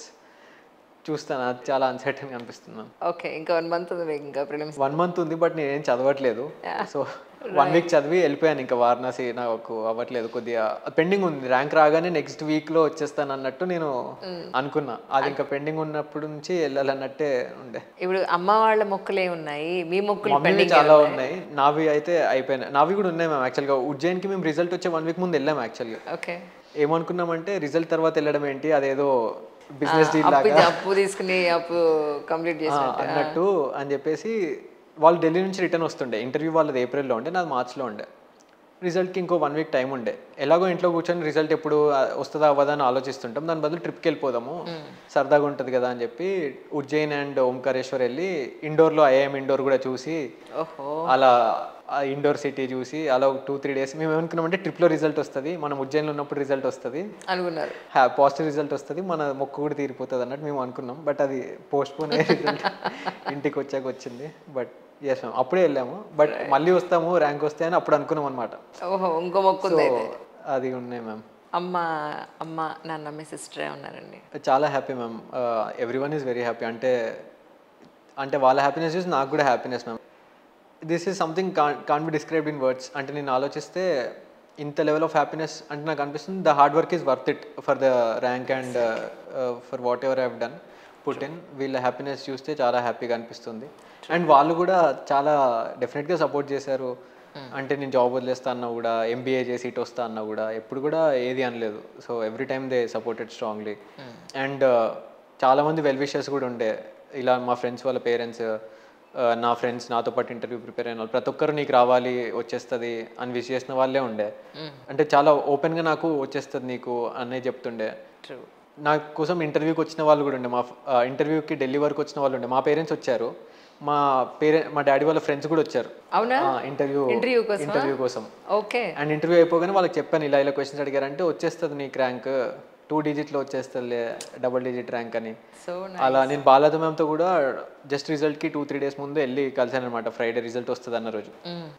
చూస్తాను, అది చాలా అన్సర్టన్ అనిపిస్తుంది. ఓకే, ఇంకా 1 month ఉంది, ఇంకా ప్రిలిమ్స్ 1 month ఉంది, బట్ నేనేం చదవట్లేదు. సో 1 week చదివి వెళ్ళిపోయాను. ఇంకా వారణాసి నాకు అవ్వట్లేదు, కొద్దిగా పెండింగ్ ఉంది. ర్యాంక్ రాగానే నెక్స్ట్ వీక్లో వచ్చేస్తాను అన్నట్టు నేను అనుకున్నా. అది ఇంకా పెండింగ్ ఉన్నప్పుడు నుంచి వెళ్ళాలన్నట్టే ఉండే. ఇప్పుడు అమ్మ వాళ్ళ మొక్కులే ఉన్నాయి, మీ మొక్కులు చాలా ఉన్నాయి. నావి అయితే అయిపోయినాయి, నావి కూడా ఉన్నాయి మ్యామ్. యాక్చువల్గా ఉజ్జయిన్కి మేము రిజల్ట్ వచ్చే 1 week ముందు వెళ్ళాము యాక్చువల్గా. ఓకే, ఏమనుకున్నామంటే రిజల్ట్ తర్వాత వెళ్ళడం ఏంటి, అదేదో బిజినెస్ డీల్ లాగా అప్పు తీసుకుని అప్పు కంప్లీట్ చేసి అన్నట్టు అని చెప్పేసి వాళ్ళు ఢిల్లీ నుంచి రిటర్న్ వస్తుండే. ఇంటర్వ్యూ వాళ్ళది ఏప్రిల్లో ఉండే, నాది మార్చ్లో ఉండే. రిజల్ట్కి ఇంకో 1 వీక్ టైం ఉండే. ఎలాగో ఇంట్లో కూర్చొని రిజల్ట్ ఎప్పుడు వస్తుందా అవ్వదా అని ఆలోచిస్తుంటాం, దాని బదులు ట్రిప్కి వెళ్ళిపోదాము సరదాగా ఉంటుంది కదా అని చెప్పి ఉజ్జయిన్ అండ్ ఓంకారేశ్వర్ వెళ్ళి ఇండోర్లో ఐఐఎం ఇండోర్ కూడా చూసి అలా ఇండోర్ సిటీ చూసి అలా 2-3 డేస్ మేము ఏమనుకున్నామంటే ట్రిప్లో రిజల్ట్ వస్తుంది, మనం ఉజ్జయిన్లో ఉన్నప్పుడు రిజల్ట్ వస్తుంది అనుకున్నారు, పాజిటివ్ రిజల్ట్ వస్తుంది, మన మొక్కు కూడా తీరిపోతుంది అన్నట్టు మేము అనుకున్నాం. బట్ అది పోస్ట్పోన్ అయ్యే రిజల్ట్ ఇంటికి వచ్చాక వచ్చింది. బట్ ఎస్ మ్యామ్ అప్పుడే వెళ్ళాము, బట్ మళ్ళీ వస్తాము ర్యాంక్ వస్తే అని అప్పుడు అనుకున్నాం అనమాట. ఇంకో మొక్కు అది ఉన్నాయి మ్యామ్. అమ్మ నాన్న మీ సిస్టరే ఉన్నారండి. చాలా happy ma'am, everyone is very happy. అంటే వాళ్ళ హ్యాపీనెస్ చూసి నాకు కూడా happiness ma'am. This is something can be described in words. అంటే నేను ఆలోచిస్తే ఇంత లెవెల్ ఆఫ్ హ్యాపీనెస్ అంటే నాకు అనిపిస్తుంది the hard work is worth it for the rank and for what ever I have done put in. వీళ్ళ happiness చూస్తే చాలా హ్యాపీగా అనిపిస్తుంది. అండ్ వాళ్ళు కూడా చాలా డెఫినెట్గా సపోర్ట్ చేశారు. అంటే నేను జాబ్ వదిలేస్తా అన్నా కూడా, ఎంబీఏ చేసి ఇటు వస్తా అన్నా కూడా ఎప్పుడు కూడా ఏది అనలేదు. So every time they supported strongly. And చాలామంది వెల్ విషర్స్ కూడా ఉండే, ఇలా మా ఫ్రెండ్స్ వాళ్ళ పేరెంట్స్, నా ఫ్రెండ్స్ నాతో పాటు ఇంటర్వ్యూ ప్రిపేర్ అయిన వాళ్ళు ప్రతి ఒక్కరు నీకు రావాలి వచ్చేస్తుంది అని విష్ చేసిన వాళ్ళే ఉండే. అంటే చాలా ఓపెన్గా నాకు వచ్చేస్తుంది నీకు అనే చెప్తుండే. నా కోసం ఇంటర్వ్యూకి వచ్చిన వాళ్ళు కూడా ఉండే, మా ఇంటర్వ్యూకి ఢిల్లీ వరకు వచ్చిన వాళ్ళు ఉండే. మా పేరెంట్స్ వచ్చారు, మా డాడీ వాళ్ళ ఫ్రెండ్స్ కూడా వచ్చారు ఇంటర్వ్యూ కోసం. ఓకే. అండ్ ఇంటర్వ్యూ అయిపోగానే వాళ్ళకి చెప్పాను ఇలా క్వశ్చన్స్ అడిగారంటే వచ్చేస్తుంది నీకు ర్యాంక్ 2 digitలో వచ్చేస్తుంది, డబుల్ డిజిట్ ర్యాంక్ అని. అలా నేను బాలాద మ్యామ్తో కూడా జస్ట్ రిజల్ట్కి 2-3 days ముందు వెళ్ళి కలిసాను అనమాట. ఫ్రైడే రిజల్ట్ వస్తుంది అన్న రోజు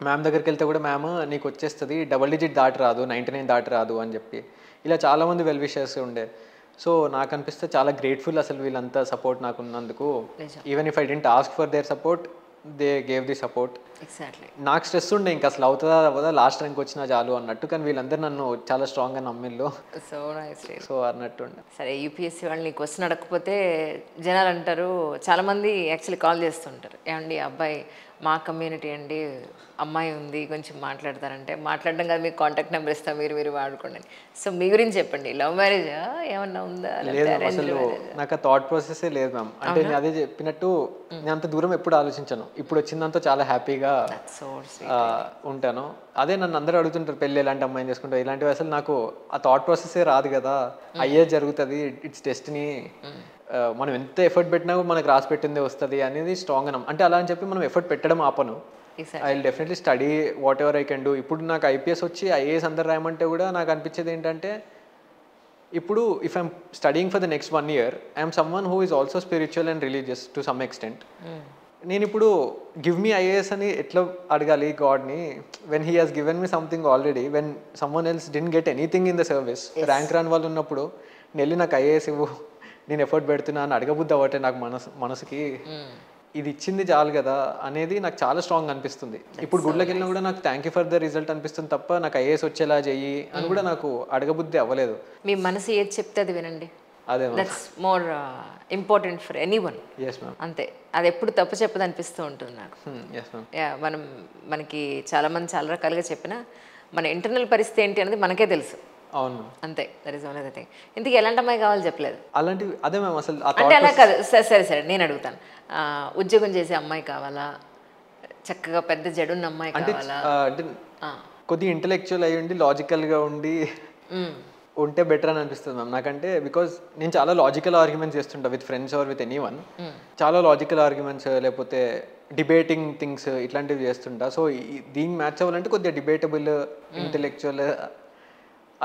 మ్యామ్ దగ్గరికి వెళ్తే కూడా మ్యామ్ నీకు వచ్చేస్తుంది, డబుల్ డిజిట్ దాటి రాదు, 99 దాటి రాదు అని చెప్పి ఇలా చాలామంది వెల్ విషర్స్ ఉండే. సో నాకు అనిపిస్తే చాలా గ్రేట్ఫుల్ అసలు వీళ్ళంతా సపోర్ట్ నాకు ఉన్నందుకు. Even if I didn't ask for their support, they gave the support. నాకు స్ట్రెస్ ఉండే ఇంకా అసలు అవుతుందా అవ్వదా, లాస్ట్ ర్యాంక్ వచ్చినా చాలు అన్నట్టు. కానీ వీళ్ళందరూ నన్ను చాలా స్ట్రాంగ్గా నమ్మిళ్ళు. సో అన్నట్టు ఉండే. సరే, యూపీఎస్సీ వాళ్ళని క్వశ్చన్ అడగకపోతే జనాలు అంటారు, చాలామంది యాక్చువల్లీ కాల్ చేస్తుంటారు, ఏమండి అబ్బాయి మా కమ్యూనిటీ అండి, అమ్మాయి ఉంది కొంచెం మాట్లాడతారంటే, మాట్లాడడం కాదు మీకు కాంటాక్ట్ నెంబర్ ఇస్తాం మీరు వాడుకోండి. సో మీ గురించి చెప్పండి, లవ్ మ్యారేజా ఏమన్నా ఉందా? లేదు అసలు నాకు ఆ థాట్ ప్రాసెస్ లేదు మ్యామ్. అంటే నేను అదే చెప్పినట్టు నేను అంత దూరం ఎప్పుడు ఆలోచించాను. ఇప్పుడు వచ్చిందంతా చాలా హ్యాపీగా ఉంటాను. అదే నన్ను అందరూ అడుగుతుంటారు పెళ్ళి ఎలాంటి అమ్మాయిని చేసుకుంటారు ఇలాంటివి. అసలు నాకు ఆ థాట్ ప్రాసెసే రాదు కదా. అయ్యే జరుగుతుంది, ఇట్స్ డెస్టినీ. మనం ఎంత ఎఫర్ట్ పెట్టినా మనకు రాసి పెట్టిందే వస్తుంది అనేది స్ట్రాంగ్ అనం. అంటే అలా అని చెప్పి మనం ఎఫర్ట్ పెట్టడం ఆపను. I will definitely study whatever I can do. ఇప్పుడు నాకు ఐపీఎస్ వచ్చి ఐఏఎస్ అందరు రాయమంటే కూడా నాకు అనిపించేది ఏంటంటే, ఇప్పుడు if I'm studying for the next 1 year I'm someone who is also spiritual and religious to some extent. నేను ఇప్పుడు గివ్ మీ ఐఏఎస్ అని ఎట్లా అడగాలి గాడ్ని, when he has given me something already, when someone else didn't get anything in the service. Rank రాని వాళ్ళు ఉన్నప్పుడు నేను వెళ్ళి నాకు ఐఏఎస్ ఇవ్వు, నేను ఎఫర్ట్ పెడుతున్నా అని అడగబుద్ది అవ్వటే నాకు మనసుకి. ఇది ఇచ్చింది చాలు కదా అనేది నాకు చాలా స్ట్రాంగ్ అనిపిస్తుంది. ఇప్పుడు గుడ్లోకి వెళ్ళినా కూడా నాకు thank you for the result అనిపిస్తుంది తప్ప నాకు ఐఏఎస్ వచ్చేలా చెయ్యి అని కూడా నాకు అడగబుద్ధి అవ్వలేదు. మీ మనసు ఏది చెప్తే అది వినండి. అదే that's more important for anyone. అంతే, అది ఎప్పుడు తప్పు చెప్పదు అనిపిస్తూ ఉంటుంది నాకు. మనకి చాలామంది చాలా రకాలుగా చెప్పినా మన ఇంటర్నల్ పరిస్థితి ఏంటి అనేది మనకే తెలుసు. అవును, అంతే. That is only the thing. ఇంతకీ ఎలాంటి అమ్మాయి కావాలో చెప్పలేదు. అలాంటివి అదే మేము అసలు అంటే అలా కాదు. సరే నేను అడుగుతాను, ఉద్యోగం చేసే అమ్మాయి కావాలా, చక్కగా పెద్ద జడున్న అమ్మాయి కావాలా? అంటే కొద్దిగా ఇంటెలెక్చువల్ అయ్యి ఉండి లాజికల్గా ఉండి ఉంటే బెటర్ అని అనిపిస్తుంది మ్యామ్ నాకంటే. బికాజ్ నేను చాలా లాజికల్ ఆర్గ్యుమెంట్స్ చేస్తుంటా with friends or with anyone. చాలా లాజికల్ ఆర్గ్యుమెంట్స్ లేకపోతే డిబేటింగ్ థింగ్స్ ఇట్లాంటివి చేస్తుంటా. సో దీనికి మ్యాచ్ అవ్వాలంటే కొద్దిగా డిబేటబుల్, ఇంటెలెక్చువల్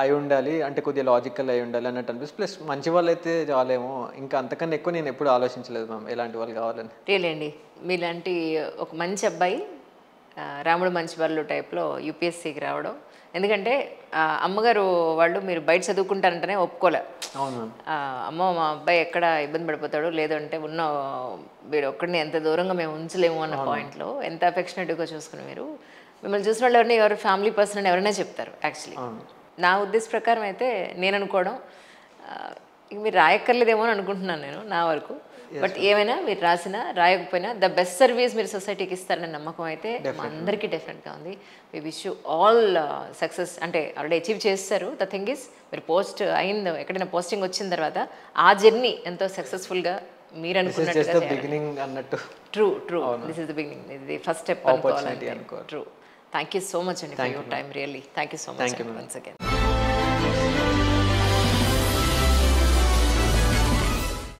అయి ఉండాలి, అంటే కొద్దిగా లాజికల్ అయి ఉండాలి అన్నట్టు అనిపిస్తుంది. ప్లస్ మంచి వాళ్ళు అయితే చాలేమో, ఇంకా అంతకన్నా ఎక్కువ నేను ఎప్పుడు ఆలోచించలేదు మ్యామ్ ఎలాంటి వాళ్ళు కావాలని. రియలేండి, మీలాంటి ఒక మంచి అబ్బాయి రాముడు మంచి వాళ్ళు టైప్లో యూపీఎస్సీకి రావడం. ఎందుకంటే అమ్మగారు వాళ్ళు మీరు బయట చదువుకుంటారంటేనే ఒప్పుకోలే. అవును, అమ్మ మా అబ్బాయి ఎక్కడ ఇబ్బంది పడిపోతాడు, లేదంటే ఉన్న వీడు ఒక్కడిని ఎంత దూరంగా మేము ఉంచలేము అన్న పాయింట్లో ఎంత అఫెక్షనేట్గా చూసుకుని మీరు మిమ్మల్ని చూసిన వాళ్ళు ఎవరు ఫ్యామిలీ పర్సన్ అని ఎవరైనా చెప్తారు. యాక్చువల్లీ నా ఉద్దేశ ప్రకారం అయితే నేను అనుకోవడం మీరు రాయక్కర్లేదేమో అని అనుకుంటున్నాను నేను నా వరకు. బట్ ఏమైనా మీరు రాసినా రాయకపోయినా ద బెస్ట్ సర్వీస్ మీరు సొసైటీకి ఇస్తారనే నమ్మకం అయితే మా అందరికీ డెఫినెట్గా ఉంది. We wish you all success. అంటే ఆల్రెడీ అచీవ్ చేస్తారు. ద థింగ్ ఇస్ మీరు పోస్ట్ అయింది, ఎక్కడైనా పోస్టింగ్ వచ్చిన తర్వాత ఆ జర్నీ ఎంతో సక్సెస్ఫుల్గా మీరు అనుకున్నట్టుగా బిగినింగ్ అన్నట్టు. True this is the beginning, ఇది ఫస్ట్ స్టెప్ అనుకోవాలంటే. True. Thank you so much అండి for your time. Really thank you so much once again.